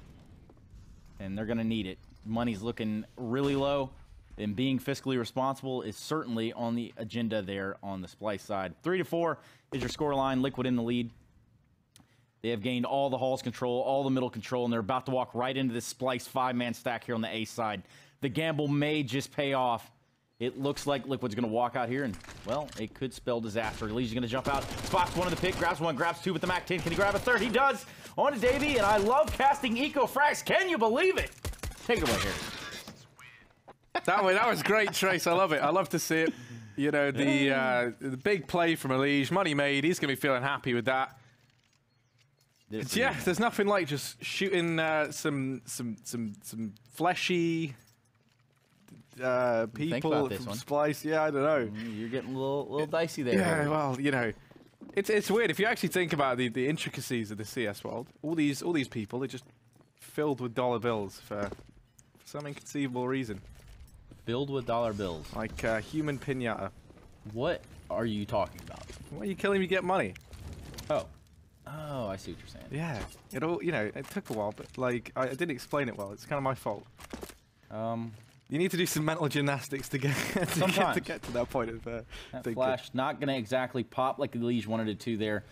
Speaker 2: And they're going to need it. Money's looking really low. And being fiscally responsible is certainly on the agenda there on the Splice side. 3-4 is your scoreline. Liquid in the lead. They have gained all the halls control, all the middle control, and they're about to walk right into this Splice 5-man stack here on the A side. The gamble may just pay off. It looks like Liquid's going to walk out here, and, well, it could spell disaster. Legion's going to jump out, spots one in the pick, grabs one, grabs 2 with the MAC-10. Can he grab a 3rd? He does. On to Davey, and I love casting Eco Frags. Can you believe it? Take it away, Harry.
Speaker 9: That was great, Trace. I love it. I love to see it. You know, the big play from Elige. Money made. He's going to be feeling happy with that. Yeah, there's nothing like just shooting some fleshy people from Splice. Yeah, I don't know.
Speaker 2: You're getting a little dicey there.
Speaker 9: Yeah, well, you know, it's weird if you actually think about the intricacies of the CS world. All these people are just filled with dollar bills for some inconceivable reason.
Speaker 2: Filled with dollar bills,
Speaker 9: like human pinata.
Speaker 2: What are you talking about?
Speaker 9: Why are you killing me to get money?
Speaker 2: Oh, I see what you're saying.
Speaker 9: Yeah, it all, you know, it took a while, but like I didn't explain it well. It's kind of my fault. You need to do some mental gymnastics to get to get to that point of
Speaker 2: that flash not gonna exactly pop like the Liege wanted it to there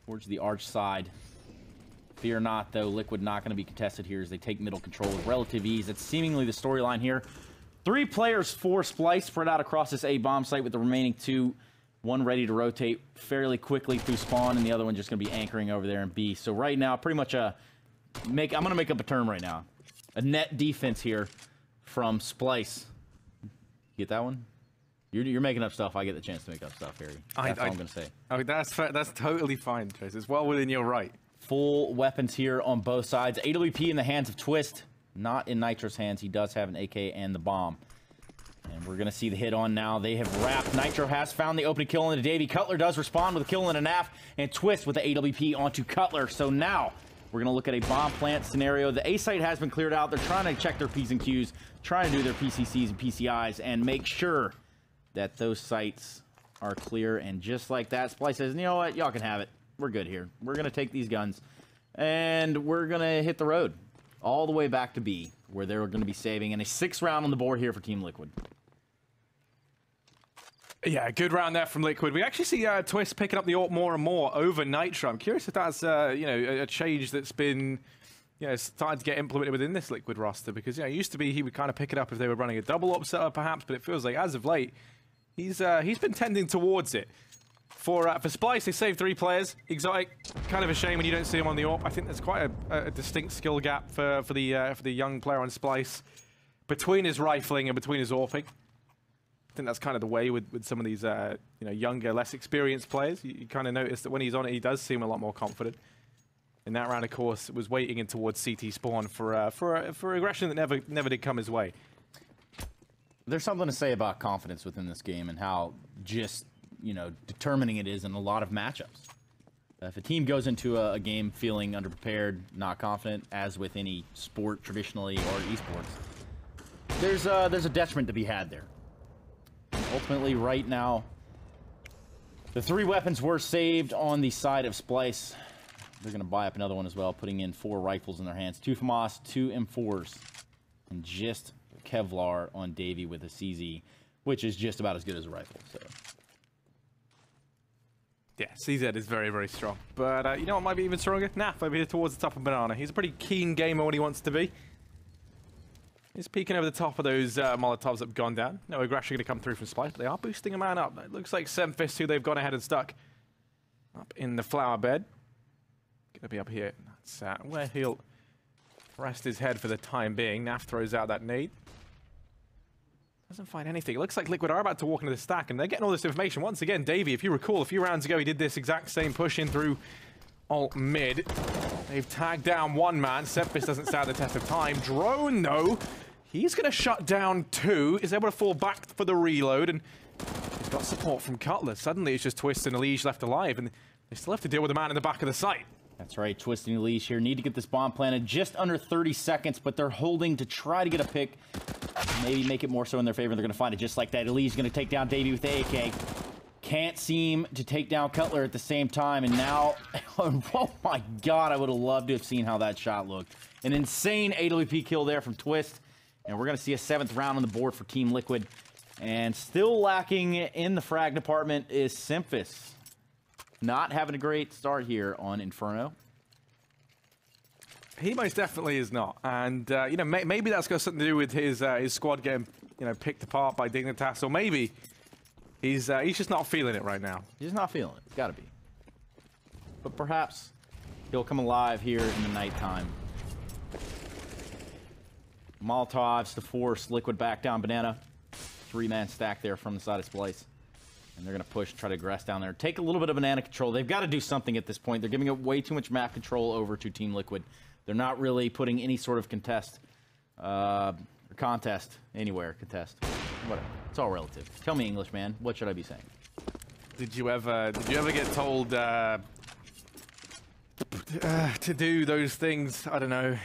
Speaker 2: towards the arch side. Fear not, though. Liquid not going to be contested here as they take middle control with relative ease. That's seemingly the storyline here. 3 players for Splice spread out across this A bomb site with the remaining 2. One ready to rotate fairly quickly through spawn, and the other one just going to be anchoring over there in B. So right now, pretty much I'm going to make up a term right now. A net defense here from Splice. You get that one? You're making up stuff. I get the chance to make up stuff, Harry. That's all I'm going to say.
Speaker 9: Oh, that's fair. That's totally fine, Trace. It's well within your right.
Speaker 2: Full weapons here on both sides. AWP in the hands of Twist. Not in Nitro's hands. He does have an AK and the bomb. And we're going to see the hit on now. They have wrapped. Nitro has found the opening kill into Davey. Cutler does respond with a kill and a NAF. And Twist with the AWP onto Cutler. So now we're going to look at a bomb plant scenario. The A site has been cleared out. They're trying to check their P's and Q's, trying to do their PCCs and PCIs, and make sure that those sites are clear. And just like that, Splice says, you know what? Y'all can have it. We're good here. We're going to take these guns, and we're going to hit the road all the way back to B, where they're going to be saving. And a 6th round on the board here for Team Liquid.
Speaker 9: Yeah, good round there from Liquid. We actually see Twist picking up the AWP more and more over Nitro. I'm curious if that's you know, a change that's been, you know, starting to get implemented within this Liquid roster, because, you know, it used to be he would kind of pick it up if they were running a double AWP setup perhaps, but it feels like as of late he's been tending towards it. For Splice, they saved 3 players. Exotic, kind of a shame when you don't see him on the AWP. I think there's quite a distinct skill gap for the young player on Splice between his rifling and between his AWPing. I think that's kind of the way with some of these you know, younger, less experienced players. You kind of notice that when he's on it, he does seem a lot more confident. In that round, of course, was waiting in towards CT spawn for aggression that never did come his way.
Speaker 2: There's something to say about confidence within this game and how just, you know, determining it is in a lot of matchups. If a team goes into a game feeling underprepared, not confident, as with any sport traditionally or esports, there's a detriment to be had there. Ultimately, right now, the 3 weapons were saved on the side of Splice. They're going to buy up another one as well, putting in 4 rifles in their hands. 2 FAMAS, 2 M4s, and just Kevlar on Davey with a CZ, which is just about as good as a rifle. So.
Speaker 9: Yeah, CZ is very, very strong. But you know what might be even stronger? NAF over here towards the top of Banana. He's a pretty keen gamer when he wants to be. He's peeking over the top of those Molotovs that have gone down. No aggression going to come through from Splyce, but they are boosting a man up. It looks like Semfist, who they've gone ahead and stuck up in the flower bed. Going to be up here. That's where he'll rest his head for the time being. Naf throws out that nade. Doesn't find anything. It looks like Liquid are about to walk into the stack, and they're getting all this information. Once again, Davey, if you recall, a few rounds ago, he did this exact same push in through alt mid. They've tagged down one man. Semfist doesn't stand the test of time. Drone, though, he's going to shut down two. Is able to fall back for the reload, and he's got support from Cutler. Suddenly, it's just Twist and Elige left alive, and they still have to deal with the man in the back of the site.
Speaker 2: That's right, Twist and Elige here need to get this bomb planted just under 30 seconds, but they're holding to try to get a pick. Maybe make it more so in their favor. They're going to find it just like that. Elige's going to take down Davey with the AK. Can't seem to take down Cutler at the same time, and now, oh my god, I would have loved to have seen how that shot looked. An insane AWP kill there from Twist, and we're going to see a 7th round on the board for Team Liquid. And still lacking in the frag department is Semfist. Not having a great start here on Inferno.
Speaker 9: He most definitely is not, and you know, maybe that's got something to do with his squad getting, you know, picked apart by Dignitas, or maybe he's just not feeling it right now.
Speaker 2: He's not feeling it. It's got to be. But perhaps he'll come alive here in the nighttime. Molotovs to force Liquid back down. Banana, 3-man stack there from the side of Splyce. And they're going to push, try to aggress down there. Take a little bit of Banana control. They've got to do something at this point. They're giving up way too much map control over to Team Liquid. They're not really putting any sort of contest anywhere. Whatever. It's all relative. Tell me, English man. What should I be saying?
Speaker 9: Did you ever get told to do those things? I don't know,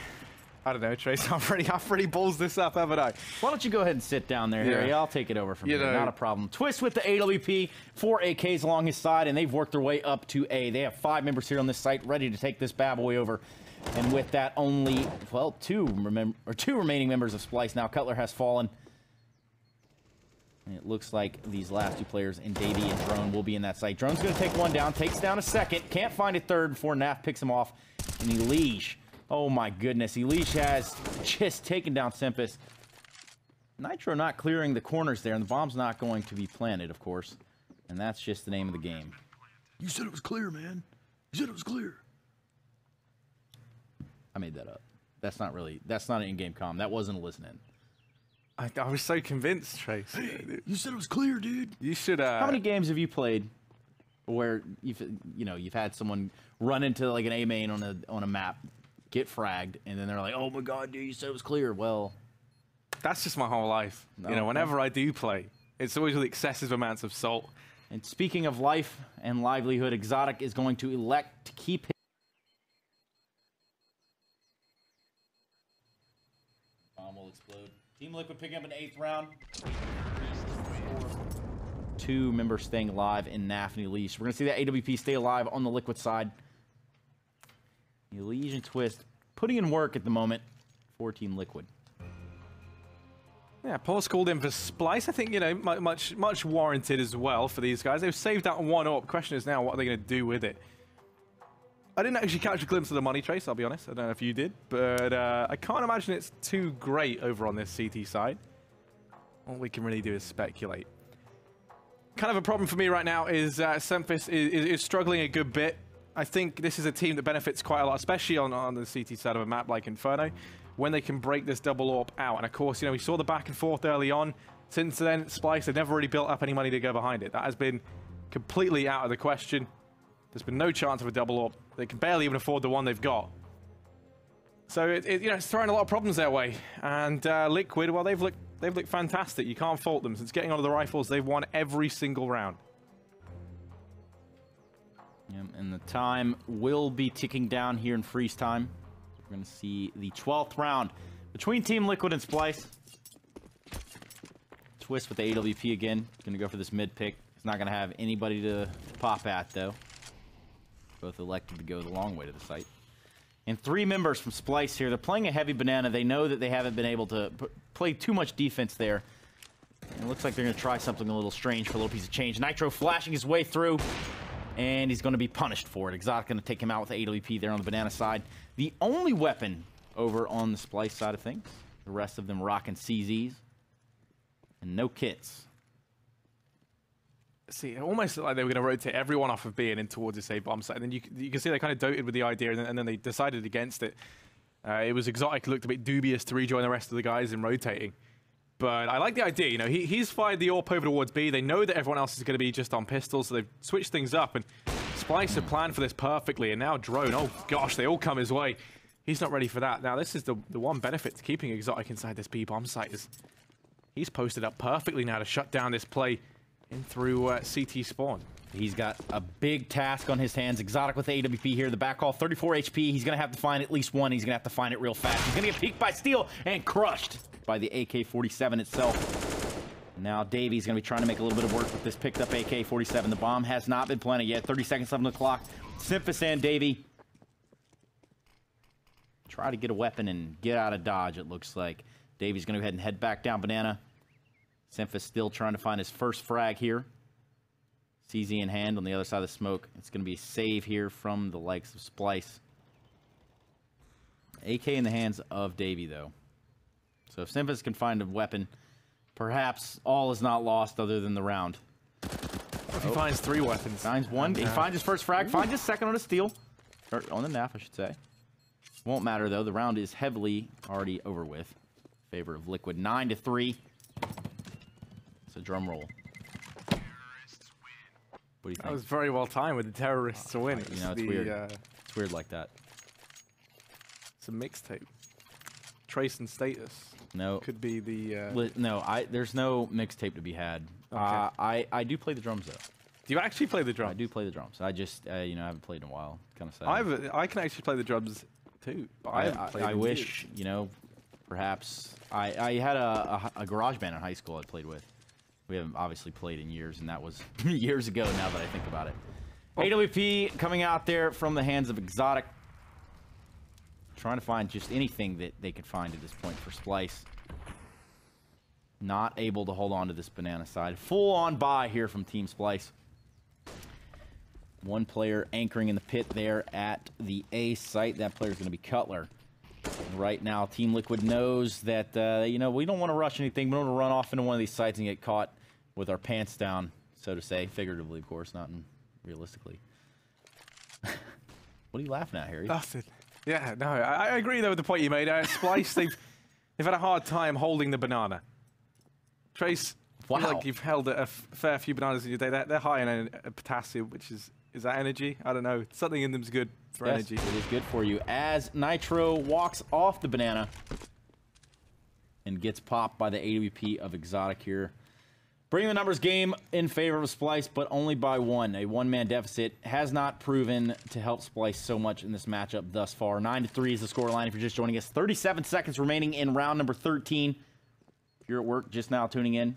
Speaker 9: Trace. I've pretty balls this up, haven't I?
Speaker 2: Why don't you go ahead and sit down there, Harry?
Speaker 9: Yeah.
Speaker 2: I'll take it over from here. Not a problem. Twist with the AWP, 4 AKs along his side, and they've worked their way up to A. They have 5 members here on this site ready to take this bad boy over. And with that, only, well, two remaining members of Splyce now. Cutler has fallen. And it looks like these last 2 players in Davey and Drone will be in that site. Drone's going to take one down, takes down a second, can't find a third before Naf picks him off. And Elige, oh my goodness, Elige has just taken down Semfist. Nitro not clearing the corners there, and the bomb's not going to be planted, of course. And that's just the name of the game.
Speaker 10: You said it was clear, man. You said it was clear.
Speaker 2: I made that up. That's not an in-game comm. That wasn't a listen-in.
Speaker 9: I was so convinced, Trace.
Speaker 10: Hey, you said it was clear, dude.
Speaker 9: You should.
Speaker 2: How many games have you played where you've had someone run into like an A main on a map, get fragged, and then they're like, "Oh my god, dude, you said it was clear." Well,
Speaker 9: that's just my whole life. You know, whenever I do play, it's always with excessive amounts of salt.
Speaker 2: And speaking of life and livelihood, Exotic is going to elect to keep his bomb will explode. Team Liquid picking up an 8th round. 2 members staying alive in Naf and Elige. We're going to see that AWP stay alive on the Liquid side. Elige and Twist putting in work at the moment for Team Liquid.
Speaker 9: Yeah, Paul's called in for Splyce. I think, you know, much warranted as well for these guys. They've saved that one up. Question is now, what are they going to do with it? I didn't actually catch a glimpse of the money, Trace, I'll be honest. I don't know if you did, but I can't imagine it's too great over on this CT side. All we can really do is speculate. Kind of a problem for me right now is Semfist is struggling a good bit. I think this is a team that benefits quite a lot, especially on the CT side of a map like Inferno, when they can break this double AWP out. And of course, you know, we saw the back and forth early on. Since then, Splyce have never really built up any money to go behind it. That has been completely out of the question. There's been no chance of a double AWP. They can barely even afford the one they've got. So you know, it's throwing a lot of problems their way. And Liquid, well, they've looked fantastic. You can't fault them. Since getting onto the rifles, they've won every single round.
Speaker 2: Yeah, and the time will be ticking down here in freeze time. We're going to see the 12th round between Team Liquid and Splyce. Twist with the AWP again. Going to go for this mid pick. He's not going to have anybody to pop at, though. Both elected to go the long way to the site. And 3 members from Splyce here. They're playing a heavy Banana. They know that they haven't been able to play too much defense there. And it looks like they're going to try something a little strange for a little piece of change. Nitro flashing his way through. And he's going to be punished for it. Exotic going to take him out with the AWP there on the Banana side. The only weapon over on the Splyce side of things The rest of them rocking CZs. And no kits.
Speaker 9: See, it almost looked like they were going to rotate everyone off of B and in towards this A bomb site. And then you can see they kind of doted with the idea, and then they decided against it. It was Exotic looked a bit dubious to rejoin the rest of the guys in rotating. But I like the idea, you know, he's fired the AWP over towards B. They know that everyone else is going to be just on pistols, so they've switched things up. And Splyce have planned for this perfectly, and now Drone, oh gosh, they all come his way. He's not ready for that. Now, this is the one benefit to keeping Exotic inside this B bomb site is he's posted up perfectly now to shut down this play in through CT spawn.
Speaker 2: He's got a big task on his hands. Exotic with AWP here. The backhaul, 34 HP. He's going to have to find at least one. He's going to have to find it real fast. He's going to get peeked by Steel and crushed by the AK-47 itself. Now Davy's going to be trying to make a little bit of work with this picked up AK-47. The bomb has not been planted yet. 30 seconds left on the clock. Simphis and Davy try to get a weapon and get out of dodge, it looks like. Davy's going to go ahead and head back down Banana. Simphis still trying to find his first frag here. CZ in hand on the other side of the smoke. It's going to be a save here from the likes of Splyce. AK in the hands of Davy, though. So if Simphis can find a weapon, perhaps all is not lost other than the round.
Speaker 9: If he finds 3 weapons.
Speaker 2: Finds one. He finds his first frag. Finds his second on a steal. Or on the NAF, I should say. Won't matter, though. The round is heavily already over with. In favor of Liquid. 9-3. It's a drum roll. What do you think?
Speaker 9: That was very well timed with the terrorists to win.
Speaker 2: You know, it's weird. It's weird like that.
Speaker 9: It's a mixtape. Trace and Status.
Speaker 2: No.
Speaker 9: Could be the...
Speaker 2: No, there's no mixtape to be had.
Speaker 9: Okay.
Speaker 2: I do play the drums, though.
Speaker 9: Do you actually play the drums?
Speaker 2: I do play the drums. I just, you know, I haven't played in a while. Kind of sad.
Speaker 9: I can actually play the drums, too.
Speaker 2: I wish, you know, perhaps... I had a garage band in high school I played with. We haven't obviously played in years, and that was years ago now that I think about it. AWP coming out there from the hands of Exotic. Trying to find just anything that they could find at this point for Splyce. Not able to hold on to this Banana side. Full on buy here from Team Splyce. One player anchoring in the pit there at the A site. That player is going to be Cutler. Right now, Team Liquid knows that, you know, we don't want to rush anything. We don't want to run off into one of these sites and get caught with our pants down, so to say. Figuratively, of course, not realistically. What are you laughing at, Harry?
Speaker 9: Nothing. Yeah, no, I agree, though, with the point you made. Splyce, they've had a hard time holding the banana. Trace,
Speaker 2: wow.
Speaker 9: I feel like you've held a fair few bananas in your day. They're high in potassium, which is that energy? I don't know. Something in them's good for energy.
Speaker 2: It is good for you. As Nitro walks off the banana and gets popped by the AWP of Exotic here. Bringing the numbers game in favor of Splyce, but only by 1. A one-man deficit has not proven to help Splyce so much in this matchup thus far. 9-3 is the scoreline if you're just joining us. 37 seconds remaining in round number 13. If you're at work just now tuning in,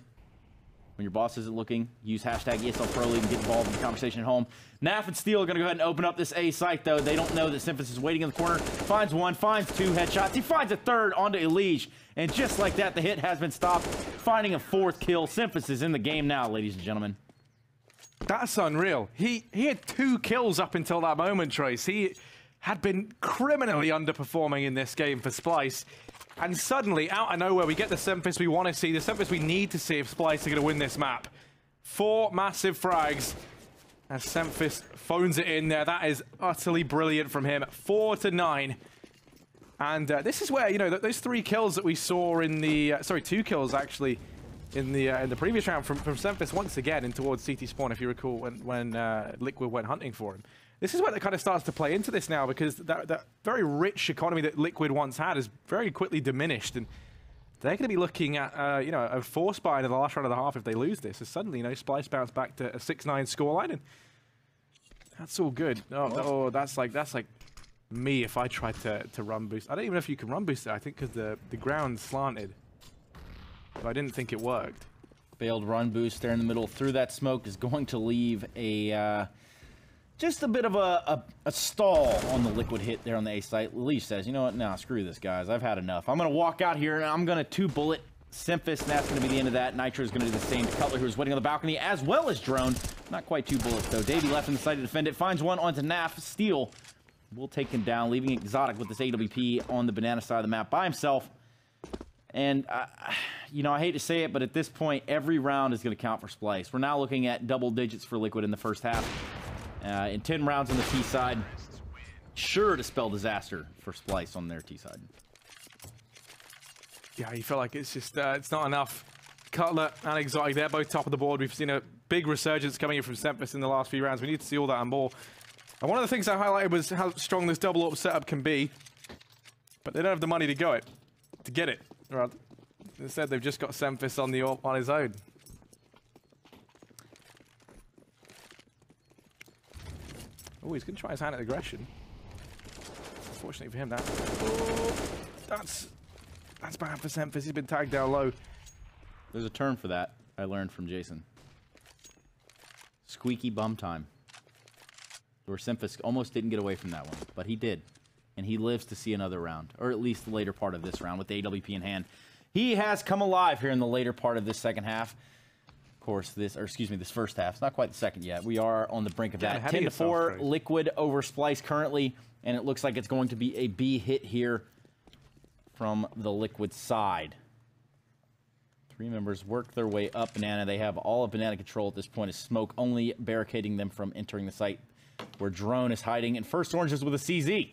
Speaker 2: when your boss isn't looking, use hashtag ESL Pro League and get involved in the conversation at home. Naf and Steel are going to go ahead and open up this A site, though. They don't know that Simphis is waiting in the corner. Finds one, finds 2 headshots. He finds a third onto Elige. And just like that, the hit has been stopped. Finding a 4th kill. Simphis is in the game now, ladies and gentlemen.
Speaker 9: That's unreal. He had 2 kills up until that moment, Trace. He had been criminally underperforming in this game for Splyce. And suddenly, out of nowhere, we get the Simphis we want to see, the Simphis we need to see if Splyce are going to win this map. 4 massive frags. As Simphis phones it in there. That is utterly brilliant from him. 4-9. And this is where, you know, those 3 kills that we saw in the... sorry, 2 kills, actually, in the previous round from Simphis once again in towards CT spawn, if you recall, when Liquid went hunting for him. This is where that kind of starts to play into this now, because that very rich economy that Liquid once had is very quickly diminished, and they're going to be looking at, you know, a force buy in the last round of the half if they lose this. So suddenly, you know, Splyce bounce back to a 6-9 scoreline, and that's all good. Oh, that's like me if I tried to run boost. I don't even know if you can run boost it, I think, because the ground slanted. But I didn't think it worked.
Speaker 2: Failed run boost there in the middle through that smoke is going to leave a... just a bit of a stall on the Liquid hit there on the A site. Elige says, you know what, nah, screw this, guys. I've had enough. I'm going to walk out here, and I'm going to 2-bullet Simphis, and that's going to be the end of that. Nitro is going to do the same to Cutler, who's waiting on the balcony, as well as Drone. Not quite 2 bullets, though. Davey left in the side to defend it. Finds one onto Naf. Steel will take him down, leaving Exotic with this AWP on the banana side of the map by himself. And, you know, I hate to say it, but at this point, every round is going to count for Splyce. We're now looking at double digits for Liquid in the first half. In 10 rounds on the T side, sure to spell disaster for Splyce on their T side.
Speaker 9: Yeah, you feel like it's just, it's not enough. Cutler and Exotic, they're both top of the board. We've seen a big resurgence coming in from Semphis in the last few rounds. We need to see all that and more. And one of the things I highlighted was how strong this double AWP setup can be. But they don't have the money to get it. Right. Instead, they've just got Semphis on the AWP on his own. Oh, he's going to try his hand at aggression. Unfortunately for him, that's bad for Semphis. He's been tagged down low.
Speaker 2: There's a term for that I learned from Jason. Squeaky bum time. Where Semphis almost didn't get away from that one, but he did. And he lives to see another round, or at least the later part of this round with the AWP in hand. He has come alive here in the later part of this second half. Of course, this first half. It's not quite the second yet. We are on the brink of that. 10-4 Liquid over Splyce currently, and it looks like it's going to be a B hit here from the Liquid side. 3 members work their way up Banana. They have all of Banana control at this point, as Smoke only barricading them from entering the site where Drone is hiding. And First Orange is with a CZ.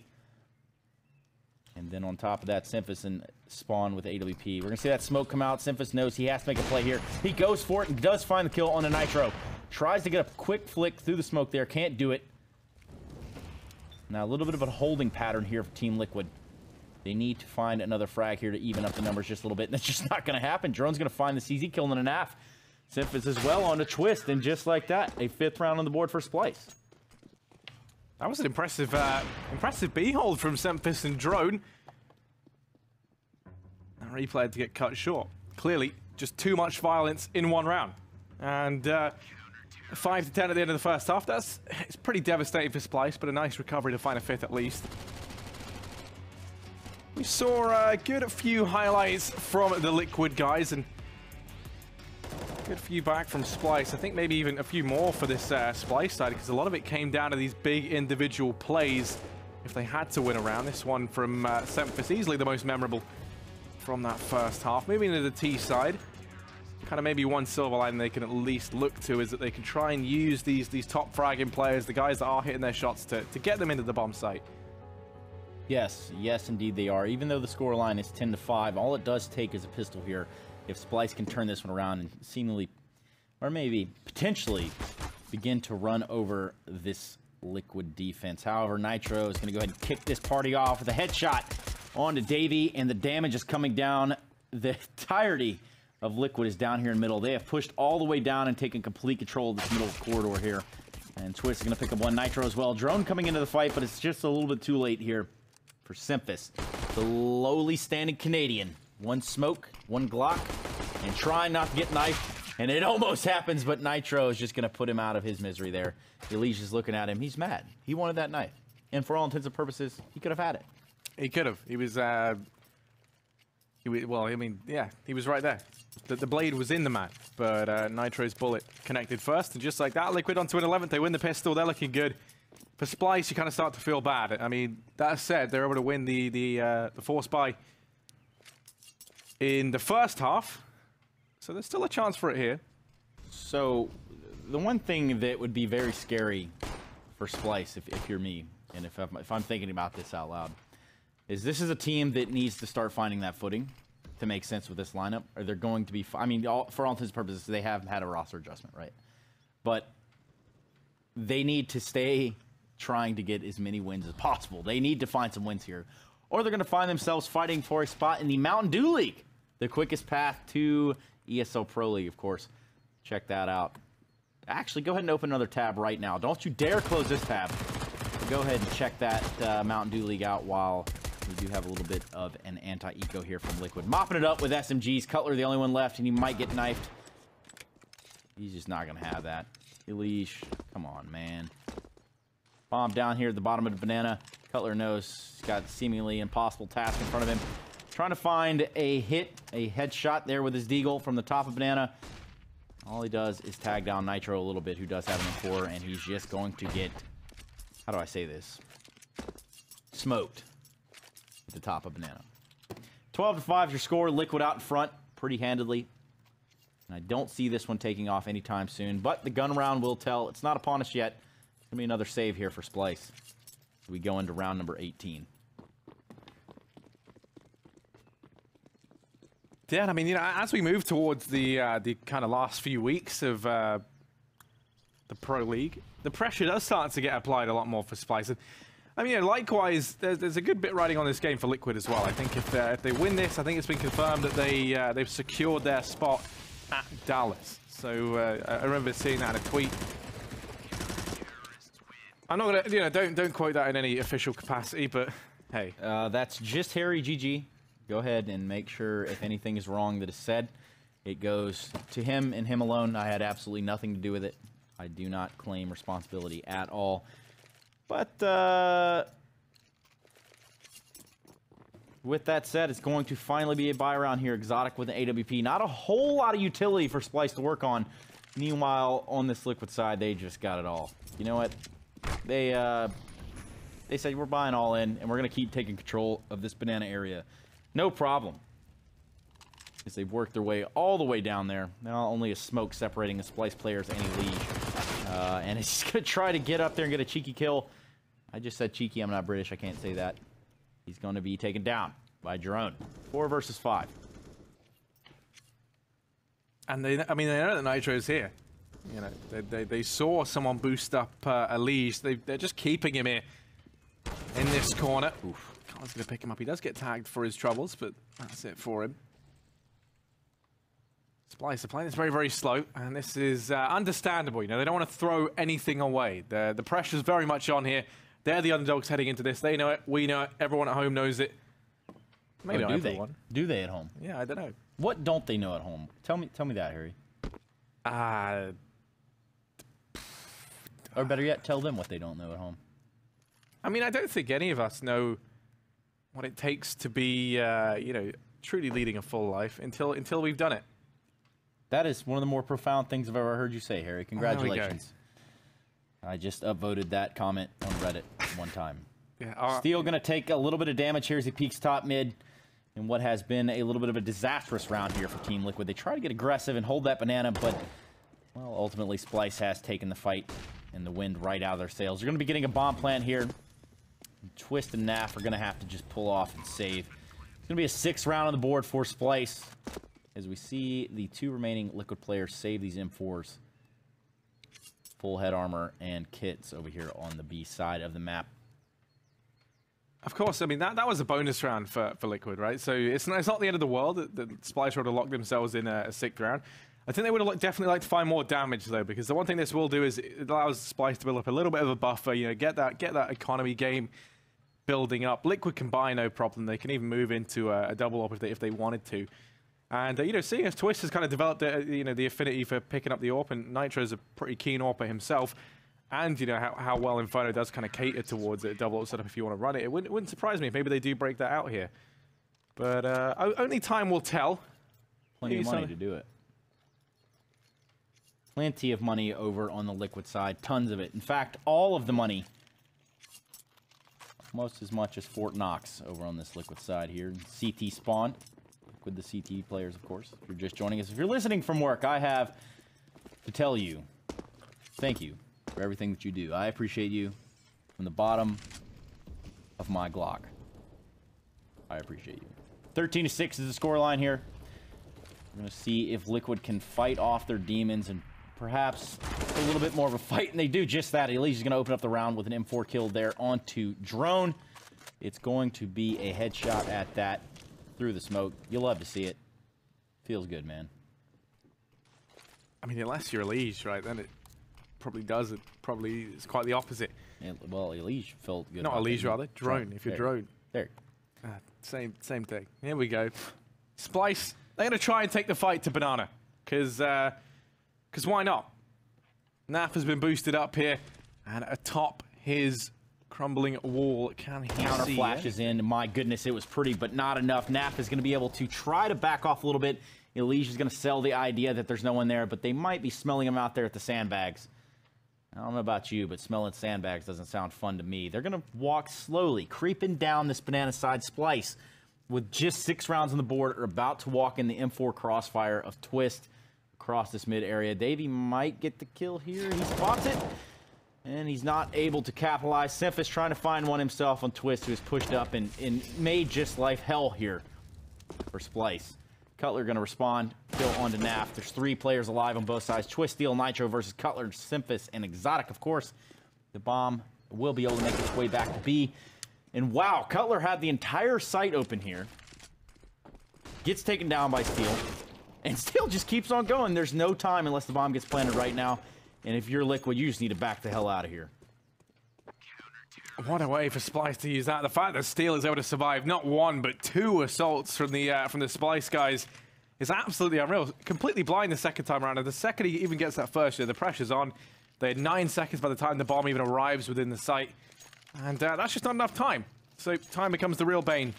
Speaker 2: And then on top of that, Semphis and Spawn with AWP. We're going to see that smoke come out. Semphis knows he has to make a play here. He goes for it and does find the kill on the Nitro. Tries to get a quick flick through the smoke there. Can't do it. Now, a little bit of a holding pattern here for Team Liquid. They need to find another frag here to even up the numbers just a little bit. And that's just not going to happen. Drone's going to find the CZ kill in an AF. Semphis as well on a twist. And just like that, a 5th round on the board for Splyce.
Speaker 9: That was an impressive B hold from Semphis and Drone. That replay had to get cut short. Clearly, just too much violence in one round. And 5 to 10 at the end of the first half. It's pretty devastating for Splyce, but a nice recovery to find a 5th at least. We saw a good few highlights from the Liquid guys, and good few back from Splyce. I think maybe even a few more for this Splyce side, because a lot of it came down to these big individual plays if they had to win a round. This one from Semphis, easily the most memorable from that first half. Moving to the T side, kind of maybe one silver line they can at least look to is that they can try and use these top fragging players, the guys that are hitting their shots, to get them into the bomb site.
Speaker 2: Yes, indeed they are. Even though the score line is 10-5, all it does take is a pistol here. If Splyce can turn this one around and seemingly, or maybe potentially, begin to run over this Liquid defense. However, Nitro is going to go ahead and kick this party off with a headshot onto Davey, and the damage is coming down. The entirety of Liquid is down here in the middle. They have pushed all the way down and taken complete control of this middle corridor here. And Twist is going to pick up one Nitro as well. Drone coming into the fight, but it's just a little bit too late here for Semphis, the lowly standing Canadian. One smoke, one Glock, and trying not to get knifed. And it almost happens, but Nitro is just going to put him out of his misery there. Elijah is looking at him. He's mad. He wanted that knife. And for all intents and purposes, he could have had it.
Speaker 9: He could have. He was, well, I mean, yeah, he was right there. The blade was in the man, but Nitro's bullet connected first. And just like that, Liquid onto an 11th. They win the pistol. They're looking good. For Splyce, you kind of start to feel bad. I mean, that said, they're able to win the force buy in the first half. So there's still a chance for it here.
Speaker 2: So the one thing that would be very scary for Splyce, if you're me, and if I'm thinking about this out loud, is this is a team that needs to start finding that footing to make sense with this lineup. Or they're going to be, I mean, for all intents and purposes, they have had a roster adjustment, right? But they need to stay trying to get as many wins as possible. They need to find some wins here, or they're going to find themselves fighting for a spot in the Mountain Dew League, the quickest path to ESL Pro League, of course. Check that out. Actually, go ahead and open another tab right now. Don't you dare close this tab. Go ahead and check that Mountain Dew League out while we do have a little bit of an anti-eco here from Liquid. Mopping it up with SMGs. Cutler, the only one left, and he might get knifed. He's just not going to have that. Elish, come on, man. Bomb down here at the bottom of the Banana. Cutler knows he's got a seemingly impossible task in front of him. Trying to find a hit, a headshot there with his Deagle from the top of Banana. All he does is tag down Nitro a little bit, who does have an M4, and he's just going to get, how do I say this? Smoked at the top of Banana. 12-5 is your score. Liquid out in front pretty handedly. And I don't see this one taking off anytime soon, but the gun round will tell. It's not upon us yet. It's going to be another save here for Splyce. We go into round number 18.
Speaker 9: Yeah, I mean, you know, as we move towards the kind of last few weeks of the Pro League, the pressure does start to get applied a lot more for Splyce. And, I mean, you know, likewise, there's a good bit riding on this game for Liquid as well. I think if they win this, I think it's been confirmed that they've secured their spot at Dallas. So I remember seeing that in a tweet. I'm not gonna, you know, don't quote that in any official capacity, but hey,
Speaker 2: that's just Harry GG. Go ahead and make sure if anything is wrong that is said, it goes to him and him alone. I had absolutely nothing to do with it. I do not claim responsibility at all. But with that said, it's going to finally be a buy round here. Exotic with an AWP. Not a whole lot of utility for Splyce to work on. Meanwhile, on this Liquid side, they just got it all. You know what? They said, we're buying all in, and we're going to keep taking control of this banana area. No problem. Because they've worked their way all the way down there. Now only a smoke separating the Splyce players any Liege. And he's going to try to get up there and get a cheeky kill. I just said cheeky. I'm not British. I can't say that. He's going to be taken down by Jerome. 4 versus 5.
Speaker 9: And they know that Nitro's here. You know, they saw someone boost up a Liege. They're just keeping him here in this corner. Oof. Khan's going to pick him up. He does get tagged for his troubles, but that's it for him. Splyce are playing this very, very slow, and this is understandable. You know, they don't want to throw anything away. The pressure's very much on here. They're the underdogs heading into this. They know it. We know it. Everyone at home knows it. Maybe not everyone.
Speaker 2: Do they at home?
Speaker 9: Yeah, I don't know.
Speaker 2: What don't they know at home? Tell me that, Harry. Or better yet, tell them what they don't know at home.
Speaker 9: I mean, I don't think any of us know what it takes to be, you know, truly leading a full life until we've done it.
Speaker 2: That is one of the more profound things I've ever heard you say, Harry. Congratulations. I just upvoted that comment on Reddit one time. Yeah, Steel going to take a little bit of damage here as he peeks top mid in what has been a little bit of a disastrous round here for Team Liquid. They try to get aggressive and hold that banana, but, well, ultimately Splyce has taken the fight and the wind right out of their sails. You're going to be getting a bomb plant here. Twist and Naf are going to have to just pull off and save. It's going to be a 6th round on the board for Splyce as we see the 2 remaining Liquid players save these M4s. Full head armor and kits over here on the B side of the map.
Speaker 9: Of course, I mean, that was a bonus round for Liquid, right? So it's not the end of the world that Splyce would have locked themselves in a 6th round. I think they would have definitely liked to find more damage, though, because the one thing this will do is it allows Splyce to build up a little bit of a buffer, you know, get that economy game building up. Liquid can buy, no problem. They can even move into a double up if they wanted to. And, you know, seeing as Twist has kind of developed, you know, the affinity for picking up the AWP, and Nitro's a pretty keen AWPer himself, and, you know, how well Inferno does kind of cater towards a double up setup if you want to run it. It wouldn't surprise me if maybe they do break that out here. But only time will tell.
Speaker 2: Plenty of money to do it. Plenty of money over on the Liquid side. Tons of it. In fact, all of the money. Almost as much as Fort Knox over on this Liquid side here. CT spawn. With the CT players, of course. If you're just joining us. If you're listening from work, I have to tell you, thank you for everything that you do. I appreciate you from the bottom of my Glock. I appreciate you. 13-6 is the scoreline here. We're going to see if Liquid can fight off their demons and perhaps a little bit more of a fight. And they do just that. Elise is going to open up the round with an M4 kill there onto Drone. It's going to be a headshot at that. Through the smoke. You'll love to see it. Feels good, man.
Speaker 9: I mean, unless you're Elise, right, then it probably does. It probably is quite the opposite.
Speaker 2: Yeah, well, Elise felt good.
Speaker 9: Not Elise, rather. Drone, if you're Drone.
Speaker 2: There.
Speaker 9: Same thing. Here we go. Splyce, they're going to try and take the fight to Banana. Because why not? Naf has been boosted up here. And atop his crumbling wall, can he
Speaker 2: counter
Speaker 9: see
Speaker 2: flashes in? My goodness, it was pretty, but not enough. Naf is going to be able to try to back off a little bit. Elise is going to sell the idea that there's no one there, but they might be smelling him out there at the sandbags. I don't know about you, but smelling sandbags doesn't sound fun to me. They're going to walk slowly, creeping down this banana side. Splyce with just 6 rounds on the board, are about to walk in the M4 crossfire of Twist across this mid area. Davey might get the kill here. He spots it, and he's not able to capitalize. Simphis trying to find one himself on Twist, who is pushed up and made just life hell here for Splyce. Cutler going to respond, kill onto Naf. There's 3 players alive on both sides. Twist, Steel, Nitro versus Cutler, Simphis, and Exotic, of course. The bomb will be able to make its way back to B. And wow, Cutler had the entire site open here. Gets taken down by Steel. And Steel just keeps on going. There's no time unless the bomb gets planted right now. And if you're Liquid, you just need to back the hell out of here.
Speaker 9: What a way for Splyce to use that. The fact that Steel is able to survive not 1 but 2 assaults from the Splyce guys is absolutely unreal. Completely blind the second time around, and the second he even gets that first, the pressure's on. They had 9 seconds by the time the bomb even arrives within the site, and that's just not enough time. So time becomes the real bane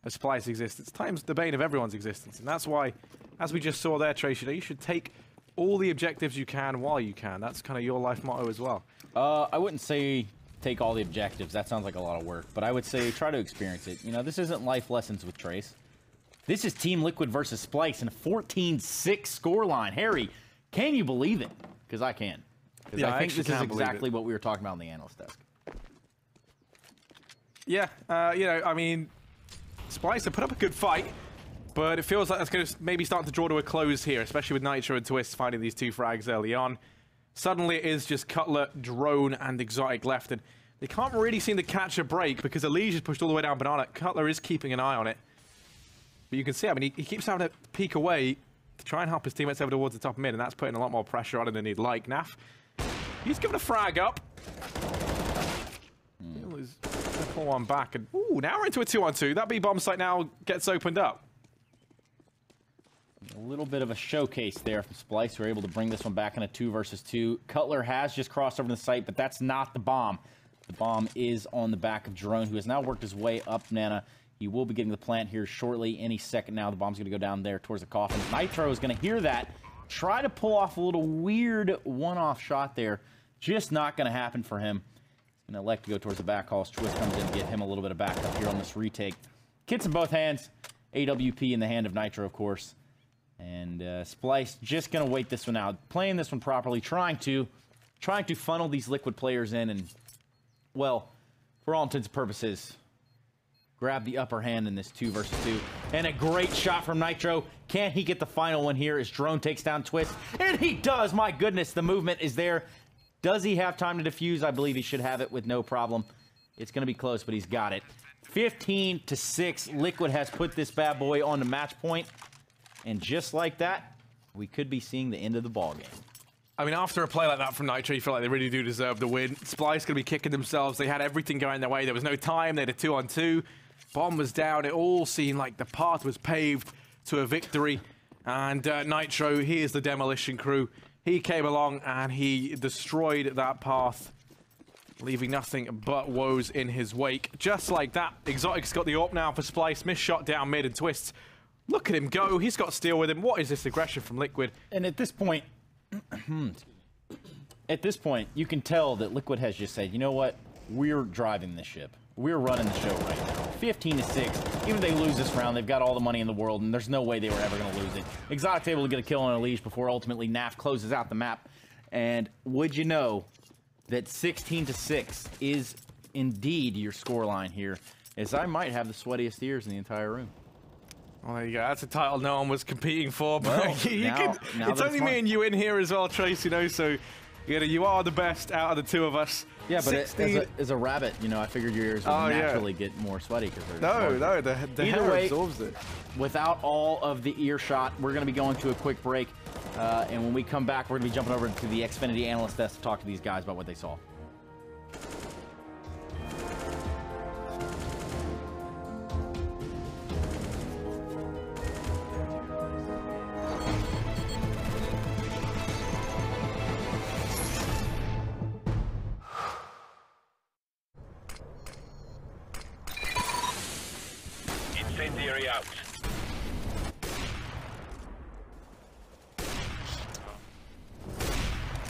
Speaker 9: of Splyce's existence. Time's the bane of everyone's existence, and that's why, as we just saw there, Trace, you should take all the objectives you can while you can. That's kind of your life motto as well.
Speaker 2: I wouldn't say take all the objectives. That sounds like a lot of work. But I would say try to experience it. You know, this isn't life lessons with Trace. This is Team Liquid versus Splyce in a 14-6 scoreline. Harry, can you believe it? Because I can. Because
Speaker 9: Yeah,
Speaker 2: I think this is
Speaker 9: can't believe
Speaker 2: exactly what we were talking about on the analyst desk.
Speaker 9: Yeah, you know, I mean, Splyce have put up a good fight, but it feels like that's going to maybe start to draw to a close here, especially with Nitro and Twist finding these 2 frags early on. Suddenly it is just Cutler, Drone, and Exotic left, and they can't really seem to catch a break because Elige is pushed all the way down Banana. Cutler is keeping an eye on it. But you can see, I mean, he keeps having to peek away to try and help his teammates over towards the top mid, and that's putting a lot more pressure on him than he'd like. Naf, he's given a frag up. He's going to pull one back, and ooh, now we're into a 2-on-2. That B-bomb site now gets opened up.
Speaker 2: A little bit of a showcase there from Splyce. We're able to bring this one back in a 2 versus 2. Cutler has just crossed over the site, but that's not the bomb. The bomb is on the back of Drone, who has now worked his way up Nana. He will be getting the plant here shortly. Any second now, the bomb's going to go down there towards the coffin. Nitro is going to hear that. Try to pull off a little weird one-off shot there. Just not going to happen for him. He's going to elect to go towards the back hall. Twist comes in to get him a little bit of backup here on this retake. Kits in both hands. AWP in the hand of Nitro, of course. And Splyce just going to wait this one out. Playing this one properly. Trying to funnel these Liquid players in and, well, for all intents and purposes, grab the upper hand in this 2 versus 2. And a great shot from Nitro. Can he get the final one here as Drone takes down Twist? And he does! My goodness, the movement is there. Does he have time to defuse? I believe he should have it with no problem. It's going to be close, but he's got it. 15-6. Liquid has put this bad boy on the match point. And just like that, we could be seeing the end of the ballgame.
Speaker 9: I mean, after a play like that from Nitro, you feel like they really do deserve the win. Splyce going to be kicking themselves. They had everything going their way. There was no time. They had a 2-on-2. Bomb was down. It all seemed like the path was paved to a victory. And Nitro, he is the demolition crew. He came along and he destroyed that path, leaving nothing but woes in his wake. Just like that, Exotic's got the AWP now for Splyce. Missed shot down mid and Twist. Look at him go. He's got Steel with him. What is this aggression from Liquid?
Speaker 2: And at this point, you can tell that Liquid has just said, you know what? We're driving this ship. We're running the show right now. 15-6. Even if they lose this round, they've got all the money in the world, and there's no way they were ever going to lose it. Exotic's able to get a kill on Elige before ultimately Naf closes out the map. And would you know that 16-6 is indeed your scoreline here, as I might have the sweatiest ears in the entire room.
Speaker 9: Well, there you go. That's a title no one was competing for. But
Speaker 2: Well,
Speaker 9: it's only me and you in here as well, Trace, you know, so you are the best out of the 2 of us.
Speaker 2: Yeah, but as a rabbit, you know, I figured your ears would naturally get more sweaty.
Speaker 9: No, the
Speaker 2: Either
Speaker 9: hair
Speaker 2: way,
Speaker 9: absorbs it.
Speaker 2: Without all of the earshot, we're going to be going to a quick break. And when we come back, we're going to be jumping over to the Xfinity analyst desk to talk to these guys about what they saw.
Speaker 11: Incendiary out.